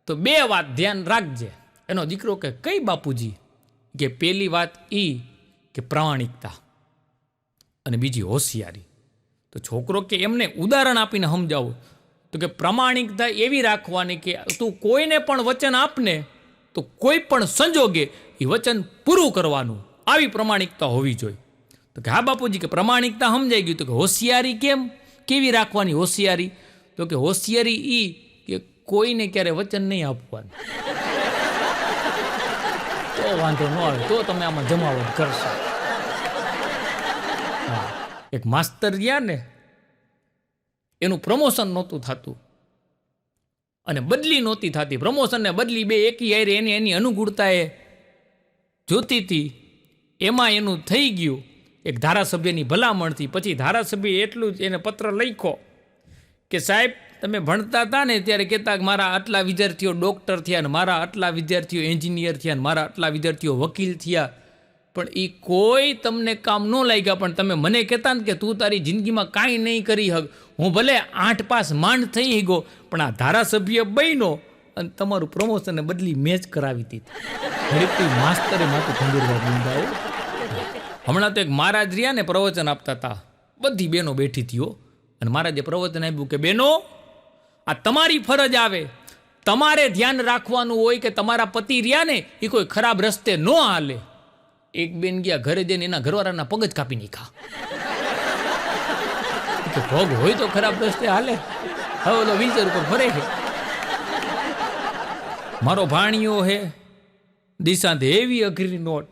તો 2 વાત ધ્યાન રાખજે. એનો દીકરો કે કઈ બાપુજી? કે પહેલી વાત એ કે પ્રામાણિકતા અને બીજી હોશિયારી. તો છોકરો કે એમને ઉદાહરણ આપીને સમજાવો તો કે પ્રામાણિકતા એવી રાખવાની કે તું કોઈને પણ વચન આપને તો કોઈ પણ સંજોગે એ વચન પૂરું કરવાનું, આવી પ્રામાણિકતા હોવી જોઈએ. તો કે હા બાપુજી કે પ્રામાણિકતા સમજાઈ ગયું. તો કે હોશિયારી કેવી રાખવાની હોશિયારી? તો કે હોશિયારી એ કે કોઈને ક્યારે વચન નહીં આપવાનું. તો વાંધો ન આવે, તો તમે આમાં જમાવટ કરશો. એક માસ્તર રહ્યા ને, એનું પ્રમોશન નહોતું થતું અને બદલી નહોતી થતી. પ્રમોશન ને બદલી 2 એકી હારે એની અનુકૂળતા એ જોતી હતી, એમાં એનું થઈ ગયું એક ધારાસભ્યની ભલામણથી. પછી ધારાસભ્યએ એટલું જ એને પત્ર લખ્યો કે સાહેબ તમે ભણતા હતા ને ત્યારે કહેતા કે મારા આટલા વિદ્યાર્થીઓ ડૉક્ટર થયા ને મારા આટલા વિદ્યાર્થીઓ એન્જિનિયર થયા ને મારા આટલા વિદ્યાર્થીઓ વકીલ થયા, પણ એ કોઈ તમને કામ ન લાગ્યા. પણ તમે મને કહેતા ને કે તું તારી જિંદગીમાં કાંઈ નહીં કરી હક, હું ભલે 8 પાસ માંડ થઈ ગયો પણ આ ધારાસભ્ય બન્યો અને તમારું પ્રમોશનને બદલી મેચ કરાવી દીધી. ઘડીકથી માસ્તરે માથું ખંજોરવા માંડ્યા. હમણાં તો એક મહારાજ રહ્યા ને પ્રવચન આપતા હતા, બધી બહેનો બેઠી હતી હો, અને મહારાજે પ્રવચન આપ્યું કે બહેનો આ તમારી ફરજ આવે, તમારે ધ્યાન રાખવાનું હોય કે તમારા પતિ રહ્યા ને એ કોઈ ખરાબ રસ્તે ન હાલે. એક બેન ગયા ઘરે જઈને એના ઘરવાળાના પગ જ કાપી નાખ્યા. પગ હોય તો ખરાબ રસ્તે હાલે, હવે ઓલો વ્હીલચેર ઉપર ફરે છે. મારો ભાણિયો હે દિશાંત એવી અઘરી નોટ,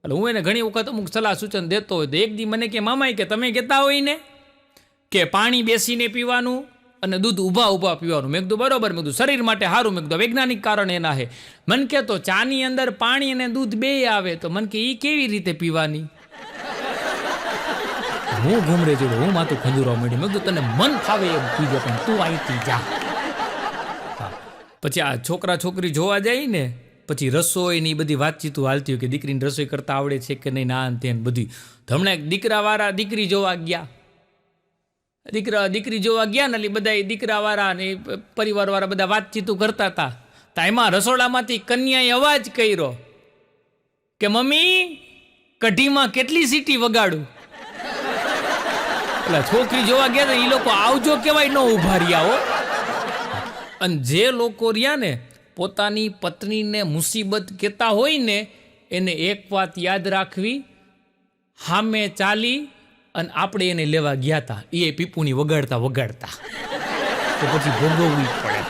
એટલે હું એને ઘણી વખત અમુક સલાહ સૂચન દેતો હોય તો એક દી મને કે મામાઈ કે તમે કહેતા હોય ને કે પાણી બેસીને પીવાનું અને દૂધ ઊભા પીવાનું. મેં કીધું બરોબર, મેં કીધું શરીર માટે સારું, મેં કીધું વૈજ્ઞાનિક કારણ એના છે. મન કે તો ચાની અંદર પાણી અને દૂધ 2 આવે તો મન કે એ કેવી રીતે પીવાની? હું ઘૂમરે જોડે હું માથું ખંજુરવા માંડી. મેં કીધું તને મન ફાવે એમ પીજે પણ તું અહીંથી જા. પછી આ છોકરા છોકરી જોવા જાય ને પછી રસોઈ ની બધી વાતચીતું હાલતી હોય કે દીકરીને રસોઈ કરતા આવડે છે કે નહીં, ના તે બધી. હમણાં એક દીકરાવાળા દીકરી જોવા ગયા, દીકરી જોવા ગયા ને એટલે બધા દીકરાવાળા ને પરિવારવાળા બધા વાતચીતું કરતા હતા. તો એમાં રસોડામાંથી કન્યાએ અવાજ કર્યો કે મમ્મી કઢીમાં કેટલી સીટી વગાડું? એટલે છોકરી જોવા ગયા ને એ લોકો આવજો કેવાય ન ઉભા રહ્યા હો. અને જે લોકો રહ્યા ને પોતાની પત્નીને મુસીબત કહેતા હોય ને એને એક વાત યાદ રાખવી, હામે ચાલી અને આપણે એને લેવા ગયા હતા એ પીપુની વગાડતા તો પછી ભોગવવી પડે.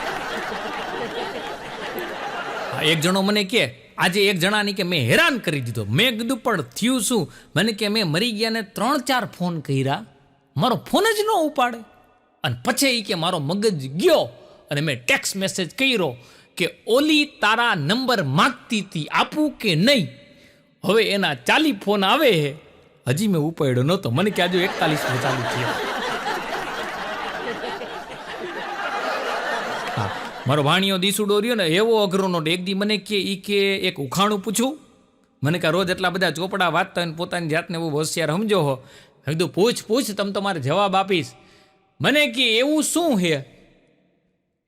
એક જણો મને કે આજે એક જણાની કે મેં હેરાન કરી દીધો. મેં કીધું પણ થયું શું? મને કે મેં મરી ગયા ને 3-4 ફોન કર્યા, મારો ફોન જ ન ઉપાડે. અને પછી એ કે મારો મગજ ગયો અને મેં ટેક્સ્ટ મેસેજ કર્યો કે ઓલી તારા નંબર માગતી હતી આપું કે નહીં? હવે એના 40 ફોન આવે હે, હજી મેં ઉપાડ્યો નહોતો. મને કે આજે 41 ચાલુ થયો. મારો ભાણિયો દીસુડો રહ્યો ને એવો અઘરો નોટ. એક દી મને કે એક ઉખાણું પૂછું. મને કે રોજ એટલા બધા ચોપડા વાંચતા હોય પોતાની જાતને બહુ હોશિયાર સમજો હો. મેં કીધું પૂછ તમે તમારે જવાબ આપીશ. મને કે એવું શું છે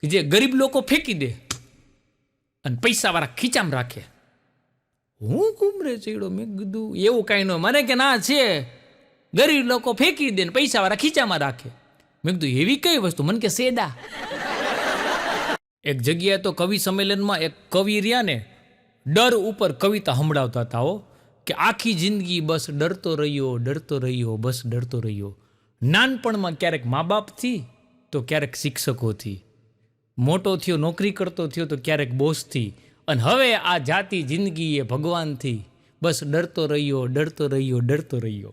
કે જે ગરીબ લોકો ફેંકી દે અને પૈસાવાળા ખીચામાં રાખે? હું કુમરે ચડ્યો. મેં કીધું એવું કાંઈ ન. મને કે ના છે, ગરીબ લોકો ફેંકી દે ને પૈસાવાળા ખીચામાં રાખે. મેં કીધું એવી કઈ વસ્તુ? મને કે સેડા. એક જગ્યાએ તો કવિ સંમેલનમાં એક કવિ રહ્યા ને ડર ઉપર કવિતા સંભળાવતા હતા હો, કે આખી જિંદગી બસ ડરતો રહ્યો બસ ડરતો રહ્યો. નાનપણમાં ક્યારેક મા બાપથી તો ક્યારેક શિક્ષકોથી, મોટો થયો નોકરી કરતો થયો તો ક્યારેક બોસથી, અને હવે આ જાતિ જિંદગી એ ભગવાનથી બસ ડરતો રહ્યો.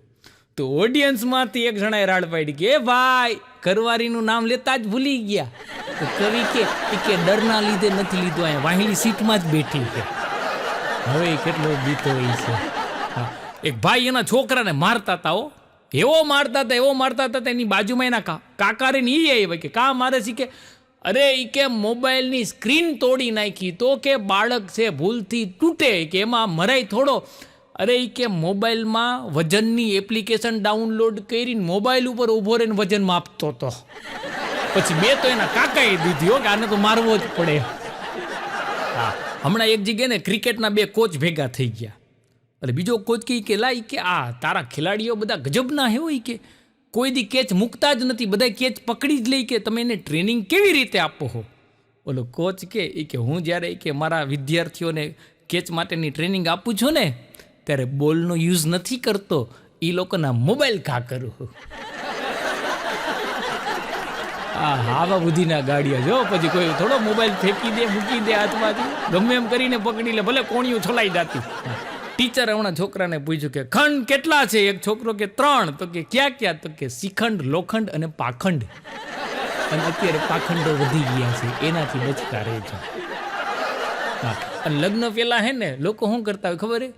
તો ઓડિયન્સમાંથી એક જણાએ રાડ પાડી કે ભાઈ ઘરવાળીનું નામ લેતા જ ભૂલી ગયા. તો કવિ કે ડરના લીધે નથી લીધું, અહીંયા વાહિલી સીટમાં જ બેઠી છે. હવે કેટલો બીતો હોય છે. એક ભાઈ એના છોકરાને મારતા હતા. એવો મારતા હતા એની બાજુમાં એના કાકારે ને એ આવ્યા કે કા મારે છે? કે અરે એ કે મોબાઈલની સ્ક્રીન તોડી નાખી. તો કે બાળક છે ભૂલથી તૂટે કે એમાં મરાય થોડો. અરે એ કે મોબાઈલમાં વજનની એપ્લિકેશન ડાઉનલોડ કરીને મોબાઈલ ઉપર ઊભો રહીને વજન માપતો હતો. પછી બે તો એના કાકાએ દીધી હો કે આને તો મારવો જ પડે. હા, હમણાં એક જગ્યાએ ને ક્રિકેટના બે કોચ ભેગા થઈ ગયા. એટલે બીજો કોચ કે લા કે આ તારા ખેલાડીઓ બધા ગજબના હે હોય કે કોઈ દી કેચ મૂકતા જ નથી, બધા કેચ પકડી જ લે. કે તમે એને ટ્રેનિંગ કેવી રીતે આપો હો? ઓલો કોચ કે હું જ્યારે કે મારા વિદ્યાર્થીઓને કેચ માટેની ટ્રેનિંગ આપું છું ને ત્યારે બોલનો યુઝ નથી કરતો, એ લોકોના મોબાઈલ ઘા કરું. આવા બુદ્ધિના ગાડિયા જો. પછી કોઈ થોડો મોબાઈલ ફેંકી દે, મૂકી દે હાથમાંથી, ગમે એમ કરીને પકડી લે, ભલે કોણિયું છલાઈ જાતી. ટીચર હમણાં છોકરાને પૂછ્યું કે ખંડ કેટલા છે? એક છોકરો કે 3. તો કે ક્યાં? તો કે શિખંડ, લોખંડ અને પાખંડ. અને અત્યારે પાખંડો વધી ગયા છે, એનાથી બચતા રહેજો. હા, અને લગ્ન પહેલા હે ને લોકો શું કરતા હોય ખબર હે?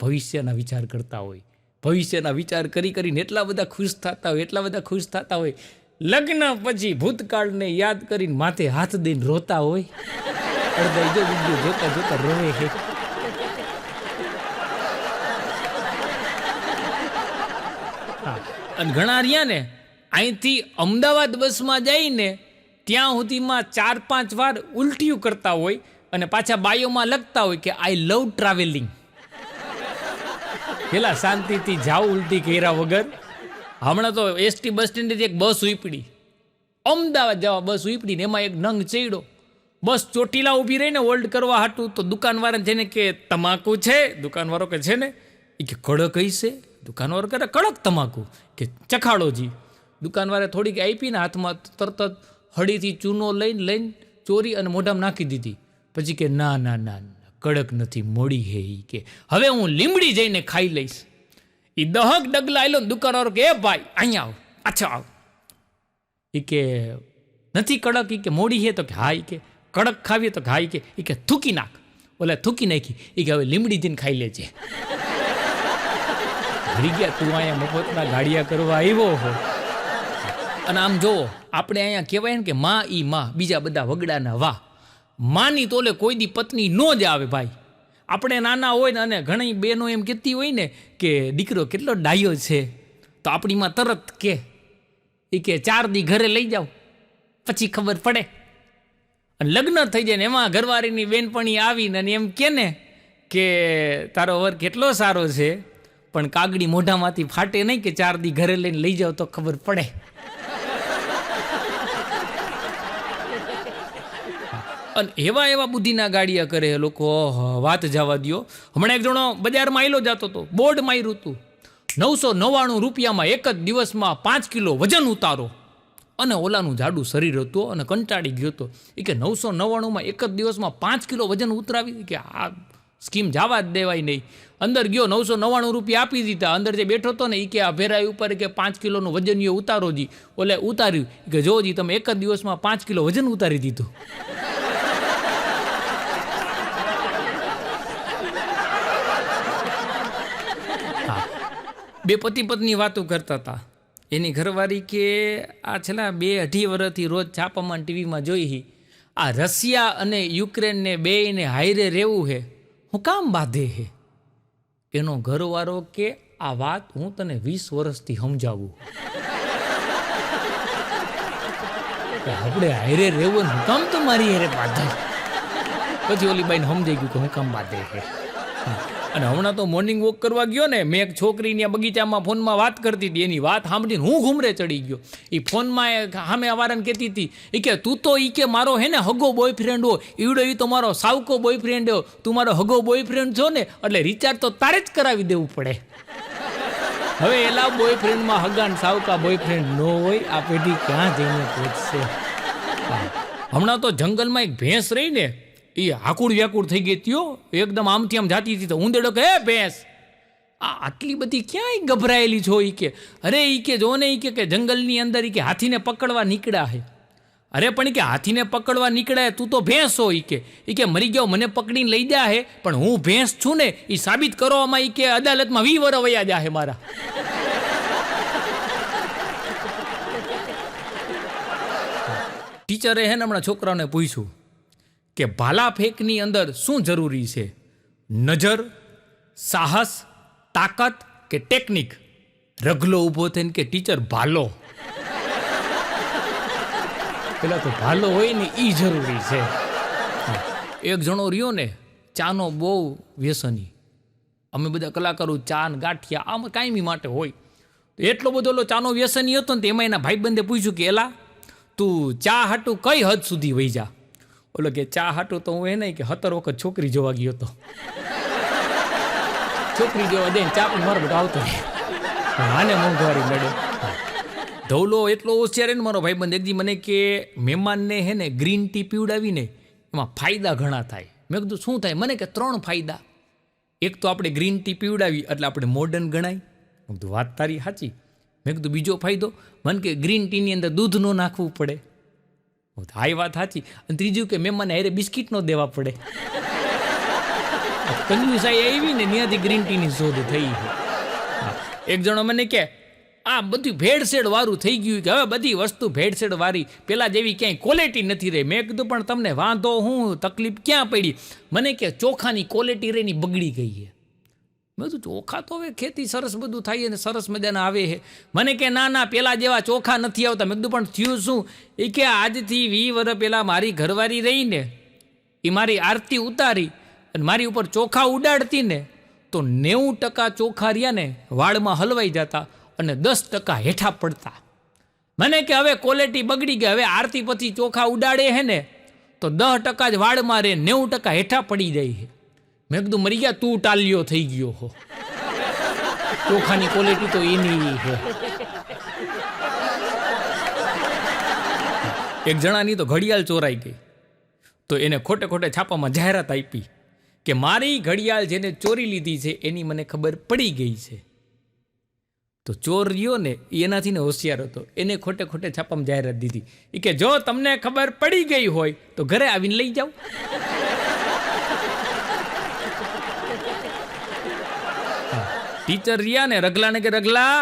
ભવિષ્યના વિચાર કરતા હોય. ભવિષ્યના વિચાર કરીને એટલા બધા ખુશ થતા હોય. લગ્ન પછી ભૂતકાળને યાદ કરીને માથે હાથ દઈને રોતા હોય. અડધા જો વિડીયો જોતા રોવે છે. અને ઘણા રહ્યા ને અહીંથી અમદાવાદ બસમાં જઈને ત્યાં સુધીમાં 4-5 વાર ઉલટીયું કરતા હોય અને પાછા બાયોમાં લખતા હોય કે આઈ લવ ટ્રાવેલિંગ. પેલા શાંતિથી જાઓ ઉલટી કર્યા વગર. હમણાં તો એસટી બસ સ્ટેન્ડેથી એક બસ ઉપડી, અમદાવાદ જવા બસ ઉપડી ને એમાં એક નંગ ચડ્યો. બસ ચોટીલા ઊભી રહીને હોલ્ડ કરવા હાટું તો દુકાનવાળા જેને કે તમાકુ છે? દુકાનવાળો કે છે ને. એ કે કડક હશે? દુકાનવાળો કરે કડક તમાકુ. કે ચખાડોજી. દુકાનવાળે થોડીક આપીને હાથમાં તરત જ હળીથી ચૂનો લઈને ચોરી અને મોઢામાં નાખી દીધી. પછી કે ના કડક નથી, મોડી હે. ઈ કે હવે હું લીમડી જઈને ખાઈ લઈશ. એ દહક ડગલા આવેલો ને દુકાનવાળો કે ભાઈ અહીંયા આવ, પાછા આવ. એ કે નથી કડક? એ કે મોડી હે? તો કે હા. એ કે કડક ખાવી? તો કે હા. એ કે થૂકી નાખ. ઓલા થૂકી નાખી. એ કે હવે લીમડી જઈને ખાઈ લેજે. ભરી ગયા તું અહીંયા મફતના ગાડિયા કરવા આવ્યો હો. અને આમ જોવો આપણે અહીંયા કહેવાય ને કે માં ઈ માં, બીજા બધા વગડાના વાહ. માની તોલે કોઈ દી પત્ની ન જ આવે ભાઈ. આપણે નાના હોય ને અને ઘણી બહેનો એમ કહેતી હોય ને કે દીકરો કેટલો ડાયો છે, તો આપણીમાં તરત કે 4 દી ઘરે લઈ જાઓ પછી ખબર પડે. અને લગ્ન થઈ જાય ને એમાં ઘરવાળીની બેનપણી આવીને અને એમ કે ને કે તારો વર કેટલો સારો છે, પણ કાગડી મોઢામાંથી ફાટે નહીં કે 4 દી ઘરે લઈને લઈ જાઓ તો ખબર પડે. અને એવા બુદ્ધિના ગાડિયા કરે લોકો, વાત જવા દો. હમણાં એક જણો બજારમાં આવેલો જતો હતો, બોર્ડ માર્યું હતું 999 રૂપિયામાં એક જ દિવસમાં 5 કિલો વજન ઉતારો. અને ઓલાનું જાડું શરીર હતું અને કંટાળી ગયો હતો. એ કે 999માં એક જ દિવસમાં 5 કિલો વજન ઉતરાવી, કે આ સ્કીમ જવા જ દેવાય નહીં. અંદર ગયો, 999 રૂપિયા આપી દીધા. અંદર જે બેઠો હતો ને એ કે આ ભેરાઈ ઉપર કે 5 કિલોનું વજન ઉતારો જી. ઓલે ઉતાર્યું કે જો જી તમે એક જ દિવસમાં 5 કિલો વજન ઉતારી દીધું. બે પતિ પત્ની વાતો કરતા હતા. એની ઘરવાળી કે આ છેલ્લા 2-2.5 વર્ષથી રોજ છાપામાં ટીવીમાં જોઈ આ રશિયા અને યુક્રેનને બેયને હાયરે રહેવું હે હું કામ બાંધે હે? એનો ઘરવાળો કે આ વાત હું તને 20 વર્ષથી સમજાવું. આપણે હાયરે રહેવું હું કામ તો મારી હારે બાંધે. પછી ઓલી બાઈને સમજાઈ ગયું કે હું કામ બાંધે હે. અને હમણાં તો મોર્નિંગ વોક કરવા ગયો ને, મેં એક છોકરીની બગીચામાં ફોનમાં વાત કરતી હતી. એની વાત સાંભળીને હું ઘૂમરે ચડી ગયો. એ ફોનમાં સામે અવારને કહેતી હતી એ કે તું તો એ કે મારો હે ને હગો બોયફ્રેન્ડ હો, ઈવડો એ તો મારો સાવકો બોયફ્રેન્ડ હો, તું મારો હગો બોયફ્રેન્ડ છો ને એટલે રિચાર્જ તો તારે જ કરાવી દેવું પડે. હવે એલા બોયફ્રેન્ડમાં હગા ને સાવકા બોયફ્રેન્ડ ન હોય, આ પેઢી ક્યાં જઈને પહોંચશે? હમણાં તો જંગલમાં એક ભેંસ રહી ને, એ હાકુડ વ્યાકુડ થઈ ગઈ ત્યો, એકદમ આમથી આમ જાતી હતી. તો ઊંદેડો કે હે ભેંસ, આટલી બધી ક્યાંય ગભરાયેલી છો? એ કે અરે એ કે જો ને એ કે જંગલની અંદર એ કે હાથીને પકડવા નીકળ્યા હે. અરે પણ કે હાથીને પકડવા નીકળ્યા, તું તો ભેંસ હો. એ કે મરી ગયો, મને પકડીને લઈ ગયા હે, પણ હું ભેંસ છું ને એ સાબિત કરવામાં એ કે અદાલતમાં 20 વર્ષ વયા જા હે મારા. ટીચરે હે ને હમણાં છોકરાઓને પૂછ્યું કે ભાલા ફેંકની અંદર શું જરૂરી છે? નજર, સાહસ, તાકાત કે ટેકનિક? રગલો ઊભો થઈને કે ટીચર ભાલો. પેલા તો ભાલો હોય ને એ જરૂરી છે. એક જણો રહ્યો ને, ચાનો બહુ વ્યસની. અમે બધા કલાકારો ચા ને ગાંઠિયા આમ કાયમી માટે હોય. તો એટલો બધો ચાનો વ્યસની હતો ને, એમાં એના ભાઈબંધે પૂછ્યું કે એલા તું ચા હાટું કઈ હદ સુધી વહી જા? ઓલો કે ચા હાટું તો હું એ નહીં કે 17 વખત છોકરી જોવા ગયો હતો. છોકરી જોવા દે ચા પણ મારો બધો આવતો આને મોંઘવારી લડે. ધવલો એટલો હોશિયાર ને મારો ભાઈબંધ, એકદી મને કે મહેમાનને હે ને ગ્રીન ટી પીવડાવીને એમાં ફાયદા ઘણા થાય. મેં કીધું શું થાય? મને કે 3 ફાયદા. એક તો આપણે ગ્રીન ટી પીવડાવી એટલે આપણે મોડર્ન ગણાય. મેં કીધું વાત તારી સાચી. મેં કીધું બીજો ફાયદો? મને કે ગ્રીન ટીની અંદર દૂધ ન નાખવું પડે. હા એ વાત સાચી. અને ત્રીજું કે મહેમાનને હારે બિસ્કિટ ન દેવા પડે. કંજુસાઈ આવી ને ત્યાંથી ગ્રીન ટીની શોધ થઈ. એક જણો મને કે આ બધું ભેળસેળ વાળું થઈ ગયું, કે હવે બધી વસ્તુ ભેળસેળ વાળી, પેલા જેવી ક્યાંય ક્વોલિટી નથી રહી. મેં કીધું પણ તમને વાંધો હું, તકલીફ ક્યાં પડી? મને કે ચોખાની ક્વોલિટી રહીની બગડી ગઈ છે. મેં કીધું ચોખા તો હવે ખેતી સરસ બધું થાય અને સરસ મજાના આવે છે. મને કે ના ના પેલા જેવા ચોખા નથી આવતા. મેં કીધું પણ થયું શું? એ કે આજથી 20 વર્ષ પહેલાં મારી ઘરવાળી રહીને એ મારી આરતી ઉતારી અને મારી ઉપર ચોખા ઉડાડતી ને, તો 90% ચોખા રહ્યા ને વાળમાં હલવાઈ જતા અને 10% હેઠા પડતા. મને કે હવે ક્વોલિટી બગડી ગઈ, હવે આરતી પછી ચોખા ઉડાડે હે ને તો 10% જ વાળમાં રહે, 90% હેઠા પડી જાય છે. મેં કીધું મરી ગયા, તું ટાલ્યો થઈ ગયો હો. ચોખાની ક્વોલિટી તો એની છે. એક જણાની તો ઘડિયાળ ચોરાઈ ગઈ, તો એને ખોટે ખોટે છાપામાં જાહેરાત આપી કે મારી ઘડિયાળ જેને ચોરી લીધી છે એની મને ખબર પડી ગઈ છે. તો ચોર રહ્યો ને એનાથી ને હોશિયાર હતો, એને ખોટે ખોટે છાપામાં જાહેરાત દીધી એ કે જો તમને ખબર પડી ગઈ હોય તો ઘરે આવીને લઈ જાઓ. ટીચર રહ્યા ને રગલાને કે રગલા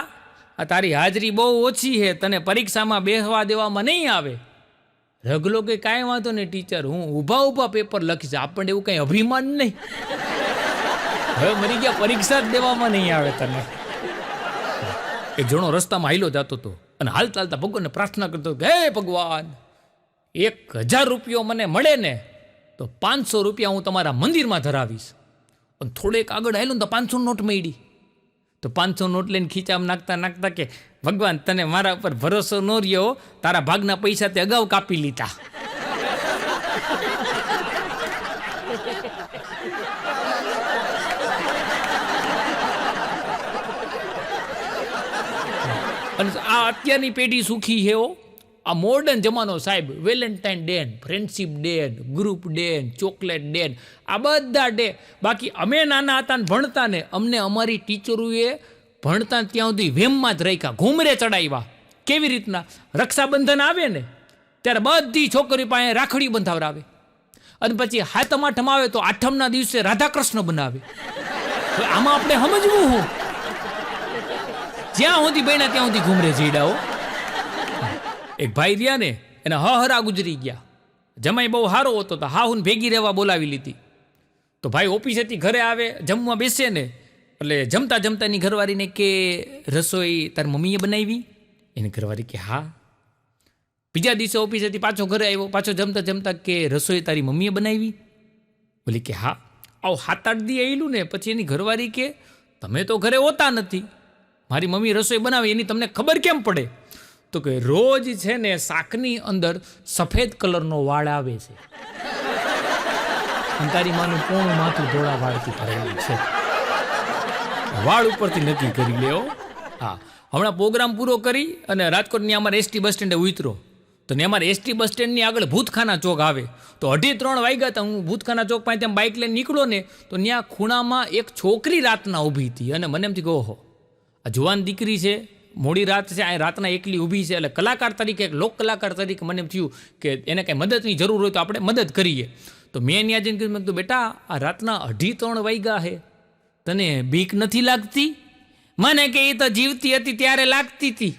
આ તારી હાજરી બહુ ઓછી છે, તને પરીક્ષામાં બેસવા દેવામાં નહીં આવે. રગલો કે કાંઈ વાંધો નહીં ટીચર, હું ઊભા ઊભા પેપર લખીશ, આપણને એવું કંઈ અભિમાન નહીં. હવે મરી ગયા, પરીક્ષા જ દેવામાં નહીં આવે તને. એક જણો રસ્તામાં હાલ્યો જતો હતો અને હાલતા હાલતા ભગવાનને પ્રાર્થના કરતો હતો, હે ભગવાન 1000 રૂપિયો મને મળે ને તો 500 રૂપિયા હું તમારા મંદિરમાં ધરાવીશ. અને થોડેક આગળ હાલ્યો ને તો 500 નોટ મળી. તો 500 નોટ લઈને ખીચામાં નાખતા નાખતા કે ભગવાન તને મારા ઉપર ભરોસો ન રહ્યો, તારા ભાગના પૈસા તે અગાઉ કાપી લીધા. અને આ અત્યારની પેઢી સુખી છે. આ મોડર્ન જમાનો સાહેબ, Valentine day, friendship day, group day, chocolate day, આ બધા ડે. બાકી અમે નાના હતા ને ભણતા ને, અમને અમારી ટીચરોએ ભણતા ત્યાં સુધી વેમમાં જ રાખ્યા, ઘૂમરે ચડાવ્યા. કેવી રીતના? રક્ષાબંધન આવે ને ત્યારે બધી છોકરીઓ પાસે રાખડી બંધાવરાવે, અને પછી હાતમ આઠમ આવે તો આઠમના દિવસે રાધાકૃષ્ણ બનાવે. આમાં આપણે સમજવું હું, જ્યાં સુધી બન્યા ત્યાં સુધી ઘૂમરે જીડાઓ. એક ભાઈ રહ્યા ને એના હહરા ગુજરી ગયા, જમાઈ બહુ સારો હતો તો હાહુને ભેગી રહેવા બોલાવી લીધી. તો ભાઈ ઓફિસેથી ઘરે આવે, જમવા બેસે ને એટલે જમતા જમતાની ઘરવાળીને કે રસોઈ તારી મમ્મીએ બનાવી? એની ઘરવાળી કે હા. બીજા દિવસે ઓફિસેથી પાછો ઘરે આવ્યો, પાછો જમતા જમતા કે રસોઈ તારી મમ્મીએ બનાવી? બોલી કે હા. આવું 7-8 દી આવેલું ને પછી એની ઘરવાળી કે તમે તો ઘરે હોતા નથી, મારી મમ્મી રસોઈ બનાવી એની તમને ખબર કેમ પડે? તો કે રોજ છે ને શાકની અંદર સફેદ કલરનો વાળ આવે છે અને તારી માનું પૂર્ણ માથું ધોળા વાળથી ભરેલું છે. વાળ ઉપરથી નક્કી કરી લ્યો. હા, હમણાં પ્રોગ્રામ પૂરો કરી અને રાજકોટની અમારે એસટી બસ સ્ટેન્ડે ઉતરો તો ને અમારે એસટી બસ સ્ટેન્ડની આગળ ભૂતખાના ચોક આવે તો 2:30 વાગ્યા હતા. હું ભૂતખાના ચોક પાસે ત્યાં બાઇક લઈને નીકળો ને તો ત્યાં ખૂણામાં એક છોકરી રાતના ઊભી હતી અને મને એમથી કહો ઓહો આ જુવાન દીકરી છે, મોડી રાત છે, આ રાતના એકલી ઊભી છે. એટલે કલાકાર તરીકે, એક લોક કલાકાર તરીકે મને એમ થયું કે એને કંઈ મદદની જરૂર હોય તો આપણે મદદ કરીએ. તો મેં ત્યાં જઈને કીધું, મેં કીધું બેટા આ રાતના 2:30 વાગ્યા છે, તને બીક નથી લાગતી? મને કે એ તો જીવતી હતી ત્યારે લાગતી હતી,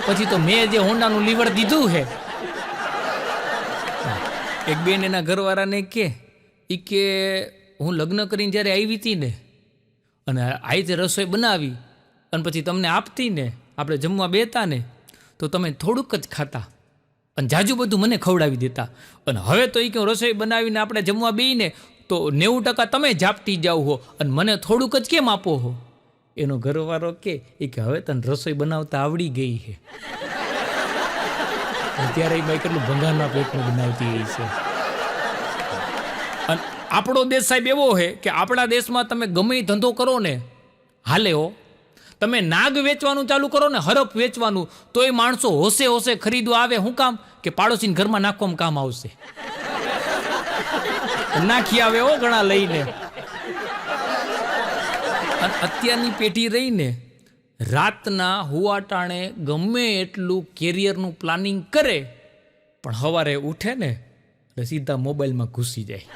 પછી તો મેં જે હોન્ડાનું લીવર દીધું છે. એક બેન એના ઘરવાળાને કે હું લગ્ન કરીને જ્યારે આવી હતી ને અને આ રીતે રસોઈ બનાવી અને પછી તમને આપતી ને, આપણે જમવા બેતા ને તો તમે થોડુંક જ ખાતા અને જાજુ બધું મને ખવડાવી દેતા, અને હવે તો એ કે રસોઈ બનાવીને આપણે જમવા બેઈને તો 90% તમે ઝાપટી જાવ હો અને મને થોડુંક જ કેમ આપો હો? એનો ઘરવાળો કે હવે તને રસોઈ બનાવતા આવડી ગઈ છે. અત્યારે એ ભાઈ કેટલું ભંગારના પેટનું બનાવતી હોય છે. અને આપણો દેશ સાહેબ એવો છે કે આપણા દેશમાં તમે ગમે એ ધંધો કરો ને હાલે હો. તમે નાગ વેચવાનું ચાલુ કરો ને, હરફ વેચવાનું, તો એ માણસો હોશે હોશે ખરીદવા આવે. શું કામ? કે પાડોશીને ઘરમાં નાખવામાં કામ આવશે. નાખી આવે હો ઘણા લઈને. અત્યારની પેઢી રહીને રાતના હુવાટાણે ગમે એટલું કેરિયરનું પ્લાનિંગ કરે પણ સવારે ઉઠે ને એટલે સીધા મોબાઈલમાં ઘૂસી જાય.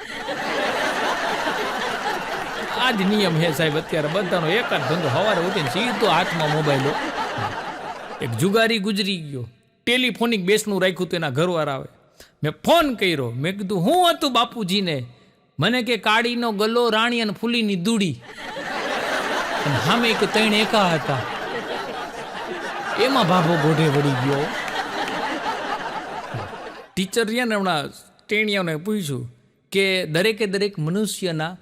આ જ નિયમ હે સાહેબ અત્યારે બધાનો. એક જ ધંધો, સવારે ઉઠીને સીધો હાથમાં મોબાઈલો. એક જુગારી ગુજરી ગયો, ટેલિફોનિક બેસનું રાખ્યું હતું એના ઘરવાળા આવે. મેં ફોન કર્યો, મેં કીધું હું હતું બાપુજીને? મને કે કાળીનો ગલો, રાણી અને ફૂલીની દૂડી. અને સામે કે 3 એકા હતા. એમાં ભાભો ગોઢે વળી ગયો. ટીચર રહ્યા ને હમણાં ટેણિયાઓને પૂછ્યું કે દરેક મનુષ્યના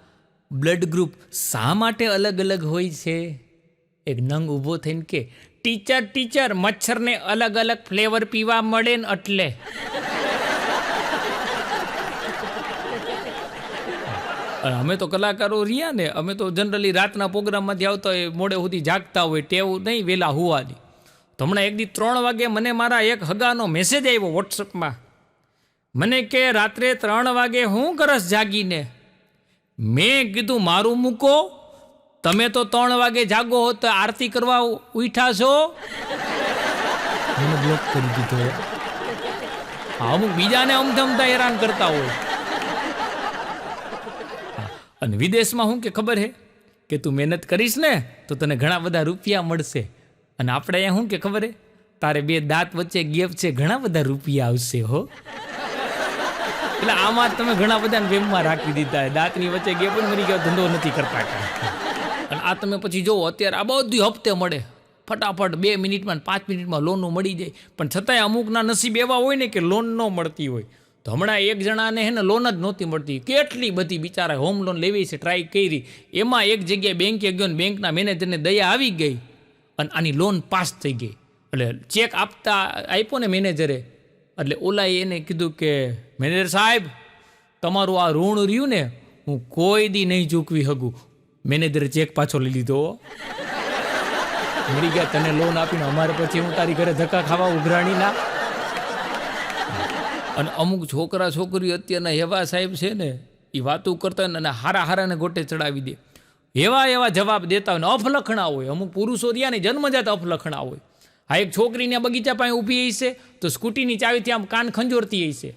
બ્લડ ગ્રુપ શા માટે અલગ અલગ હોય છે? એક નંગ ઊભો થઈને કે ટીચર મચ્છરને અલગ અલગ ફ્લેવર પીવા મળે ને એટલે. અમે તો કલાકારો રહ્યા ને, અમે તો જનરલી રાતના પ્રોગ્રામમાંથી આવતા હોય, મોડે સુધી જાગતા હોય, ટેવ નહીં વહેલા હોવાની. તો હમણાં એક દી 3 વાગે મને મારા એક હગાનો મેસેજ આવ્યો વોટ્સઅપમાં. મને કે રાત્રે 3 વાગે હું કરસ જાગીને? મેં કીધું મારું મૂકો, તમે તો 3 વાગે જાગો હો તો આરતી કરવા ઉઠ્યા છો. મને બ્લોક કરી દીધો. અમુક બીજાને અમથમતા હેરાન કરતા હોય. અને વિદેશમાં શું કે ખબર હે કે તું મહેનત કરીશ ને તો તને ઘણા બધા રૂપિયા મળશે. અને આપણે અહીંયા શું કે ખબર હે, તારે 2 દાંત વચ્ચે ગેપ છે, ઘણા બધા રૂપિયા આવશે હો. એટલે આમાં તમે ઘણા બધાને વેમમાં રાખી દીધા. દાંતની વચ્ચે ગેપ પણ મરી ગયો, ધંધો નથી કરતા કાંઈ. અને આ તમે પછી જુઓ અત્યારે આ બધું હપ્તે મળે, ફટાફટ 2 મિનિટમાં 5 મિનિટમાં લોનનું મળી જાય. પણ છતાંય અમુકના નસીબ એવા હોય ને કે લોન ન મળતી હોય. તો હમણાં એક જણાને હે ને લોન જ નહોતી મળતી. કેટલી બધી બિચારા હોમ લોન લેવી છે, ટ્રાય કરી. એમાં એક જગ્યાએ બેંકે ગયો ને બેંકના મેનેજરને દયા આવી ગઈ અને આની લોન પાસ થઈ ગઈ. એટલે ચેક આપ્યો ને મેનેજરે, એટલે ઓલાએ એને કીધું કે મેનેજર સાહેબ તમારું આ ઋણ રહ્યું ને હું કોઈ દી નહીં ચૂકવી શકું. મેનેજરે ચેક પાછો લઈ લીધો. મરી ગયા તને લોન આપીને, અમારે પછી હું તારી ઘરે ધક્કા ખાવા ઉઘરાણીના. અને અમુક છોકરા છોકરીઓ અત્યારના એવા સાહેબ છે ને, એ વાતો કરતા હોય અને હારાને ગોટે ચડાવી દે. એવા જવાબ દેતા હોય ને અફલખણા હોય. અમુક પુરુષો રહ્યા ને જન્મજાત અફલખણા હોય. આ એક છોકરીને બગીચા પાસે ઊભી હશે તો સ્કૂટીની ચાવીથી આમ કાન ખંજોરતી હશે.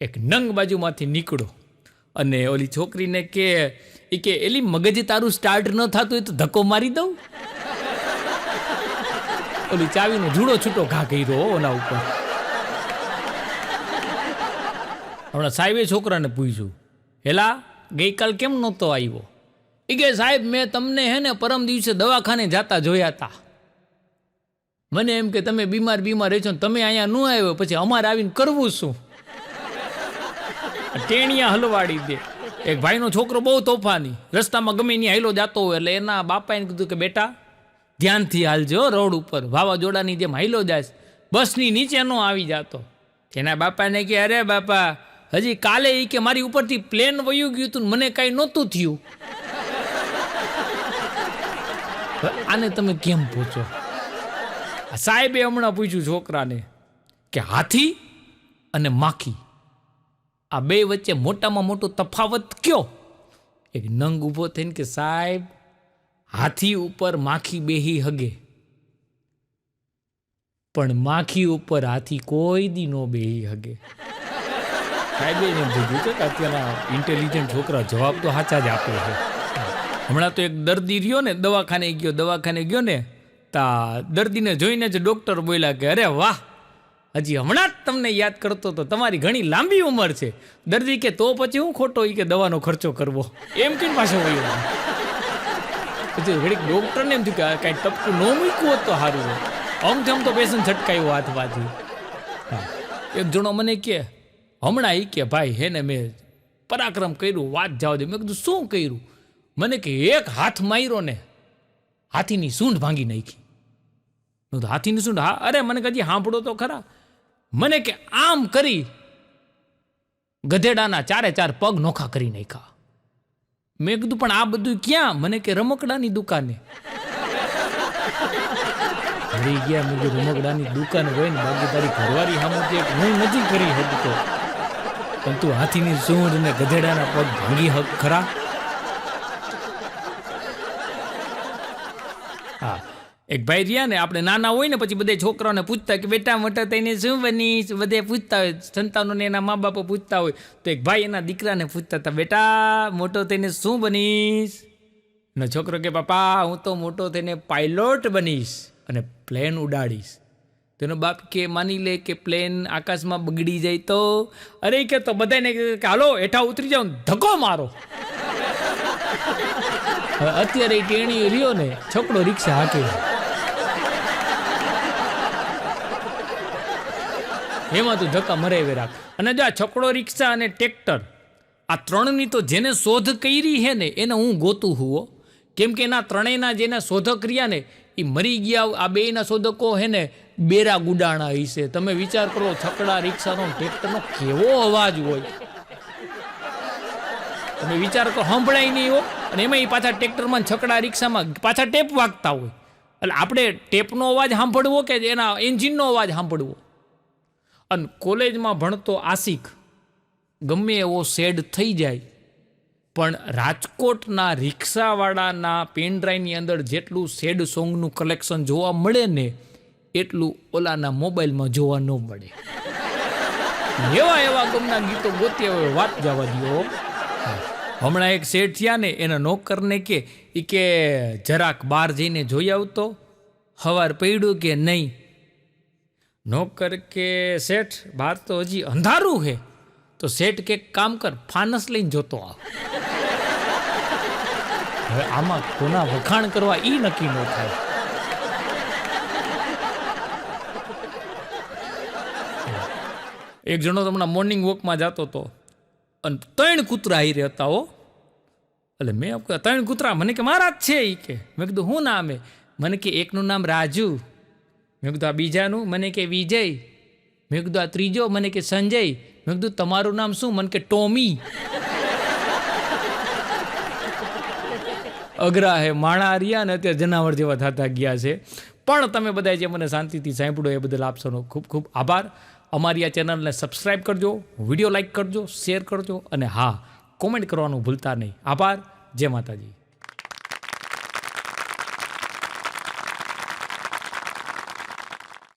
એક નંગ બાજુમાંથી નીકળો અને ઓલી છોકરીને કે એલી મગજ તારું સ્ટાર્ટ ન થતું હોય તો ધક્કો મારી દઉં. ઓલી ચાવીનો જુડો છૂટો ઘા કર્યો ઓના ઉપર. હમણાં સાહેબે છોકરાને પૂછ્યું, હેલા ગઈકાલ કેમ નહોતો આવ્યો? એ કે સાહેબ મેં તમને હે ને પરમ દિવસે દવાખાને જતા જોયા હતા. મને એમ કે તમે બીમાર રહેશો ને તમે અહીંયા ન આવ્યો, પછી અમારે આવીને કરવું શું? ટેણિયા હલવાડી દે. એક ભાઈનો છોકરો બહુ તોફાની, રસ્તામાં ગમે ત્યાં હાઈલો જતો હોય એટલે એના બાપાએ કીધું કે બેટા ધ્યાનથી હાલજો, રોડ ઉપર વાવાઝોડાની જેમ હાઈલો જાય, બસની નીચે ન આવી જતો. એના બાપાને કે અરે બાપા હજી કાલે એ કે મારી ઉપરથી પ્લેન વયું ગયું હતું, મને કાંઈ નહોતું થયું. આને તમે કેમ પૂછો? સાહેબે હમણાં પૂછ્યું છોકરાને કે હાથી અને માખી આ બે વચ્ચે મોટામાં મોટો તફાવત કયો? એક નંગ ઊભો થઈને કે સાહેબ હાથી ઉપર માખી બેહી હગે, પણ માખી ઉપર હાથી કોઈ દી નો બેહી હગે. સાહેબે એમ કીધું છે કે અત્યારના ઇન્ટેલિજન્ટ છોકરા જવાબ તો સાચા જ આપે છે. હમણાં તો એક દર્દી રહ્યો ને દવાખાને ગયો ને તા દર્દીને જોઈને જ ડૉક્ટર બોલ્યા કે અરે વાહ, હજી હમણાં જ તમને યાદ કરતો તો, તમારી ઘણી લાંબી ઉંમર છે. દર્દી કે તો પછી હું ખોટો કે દવાનો ખર્ચો કરવો, એમ કહીને પાછો વયો. પછી ઘડીક ડૉક્ટરને એમ થયું કે કાંઈ ટપકું ન મૂક્યું હોત તો સારું હોય. આમ તો પેશન્ટ છટકાયું હાથમાંથી. એક જણો મને કે હમણાં એ કે ભાઈ હે ને મેં પરાક્રમ કર્યું, વાત જાવ દે. મેં કીધું શું કર્યું? મને કે એક હાથ માર્યો ને હાથીની સૂંઢ ભાંગી નાખી. હાથીની સૂંઢ? હા. અરે મને કદી સાંભળો તો ખરા. મને કે આમ કરી ગધેડાના 4 પગ નોખા કરી નાખ્યા. મેં કીધું પણ આ બધું ક્યાં? મને કે રમકડાની દુકાને. મરી ગયા. મેં કીધું રમકડાની દુકાન હોય ને બાકી તારી ઘરવાળી સામે હું નથી કરી શકતો, પણ તું હાથીની સૂંઢ ને ગધેડાના પગ ભાંગી હક ખરા? હા. એક ભાઈ રહ્યા ને, આપણે નાના હોય ને પછી બધે છોકરાઓને પૂછતા કે બેટા મોટા થઈને શું બનીશ, બધે પૂછતા હોય, સંતાનોને એના મા બાપો પૂછતા હોય. તો એક ભાઈ એના દીકરાને પૂછતા હતા, બેટા મોટો થઈને શું બનીશ? એનો છોકરો કે પપ્પા હું તો મોટો થઈને પાયલોટ બનીશ અને પ્લેન ઉડાડીશ. તેનો બાપ કે માની લે કે પ્લેન આકાશમાં બગડી જાય તો? અરે કે તો બધાને કે હાલો હેઠા ઉતરી જાઓ, ધક્કો મારો. અત્યારે ટેણી રહ્યો ને છોકરો રિક્ષા હાકે. એમાં તું ધક્કા મરાવી રાખ. અને જો આ છકડો રિક્ષા અને ટ્રેક્ટર આ ત્રણની તો જેને શોધ કરી છે ને એને હું ગોતું હુંઓ, કેમ કે એના ત્રણેયના જેના શોધક રહ્યા ને એ મરી ગયા. આ બેયના શોધકો હે ને બેરા ગુડાણા હશે. તમે વિચાર કરો છકડા રિક્ષાનો ટ્રેક્ટરનો કેવો અવાજ હોય. તમે વિચાર કરો, સંભળાય નહીં હો. અને એમાં એ પાછા ટ્રેક્ટરમાં છકડા રિક્ષામાં પાછા ટેપ વાગતા હોય. એટલે આપણે ટેપનો અવાજ સાંભળવો કે એના એન્જિનનો અવાજ સાંભળવો? અને કોલેજમાં ભણતો આશિક ગમે એવો સેડ થઈ જાય, પણ રાજકોટના રિક્ષાવાળાના પેનડ્રાઈવની અંદર જેટલું સેડ સોંગનું કલેક્શન જોવા મળે ને એટલું ઓલાના મોબાઈલમાં જોવા ન મળે. એવા ગમના ગીતો ગોતી હવે વાત જવા દો. હમણાં એક સેટ થયા ને એના નોકરને કે જરાક બહાર જઈને જોઈ આવતો, હવાર પડ્યું કે નહીં? નોકર કે શેઠ બહાર તો હજી અંધારું છે. તો શેઠ કે કામ કર ફાનસ લઈને જોતો આવ. હવે આમાં કોના વખાણ કરવા ઈ નક્કી ન થાય. એક જણો હમણાં મોર્નિંગ વોકમાં જતો હતો અને 3 કૂતરા હારે હતા હો. એટલે મેં 3 કૂતરા? મને કે મારા જ છે એ કે. મેં કીધું શું નામ હે? મને કે એકનું નામ રાજુ. મેં કીધું આ બીજાનું? મને કે વિજય. મેં કીધું આ ત્રીજો? મને કે સંજય. મેં કીધું તમારું નામ શું? મને કે ટોમી. અઘરા હે માણા રહ્યા ને અત્યારે જનાવર જેવા થતા ગયા છે. પણ તમે બધા જે મને શાંતિથી સાંભળો એ બદલ આપશોનો ખૂબ ખૂબ આભાર. અમારી આ ચેનલને સબસ્ક્રાઈબ કરજો, વિડીયો લાઈક કરજો, શેર કરજો અને હા કોમેન્ટ કરવાનું ભૂલતા નહીં. આભાર. જય માતાજી.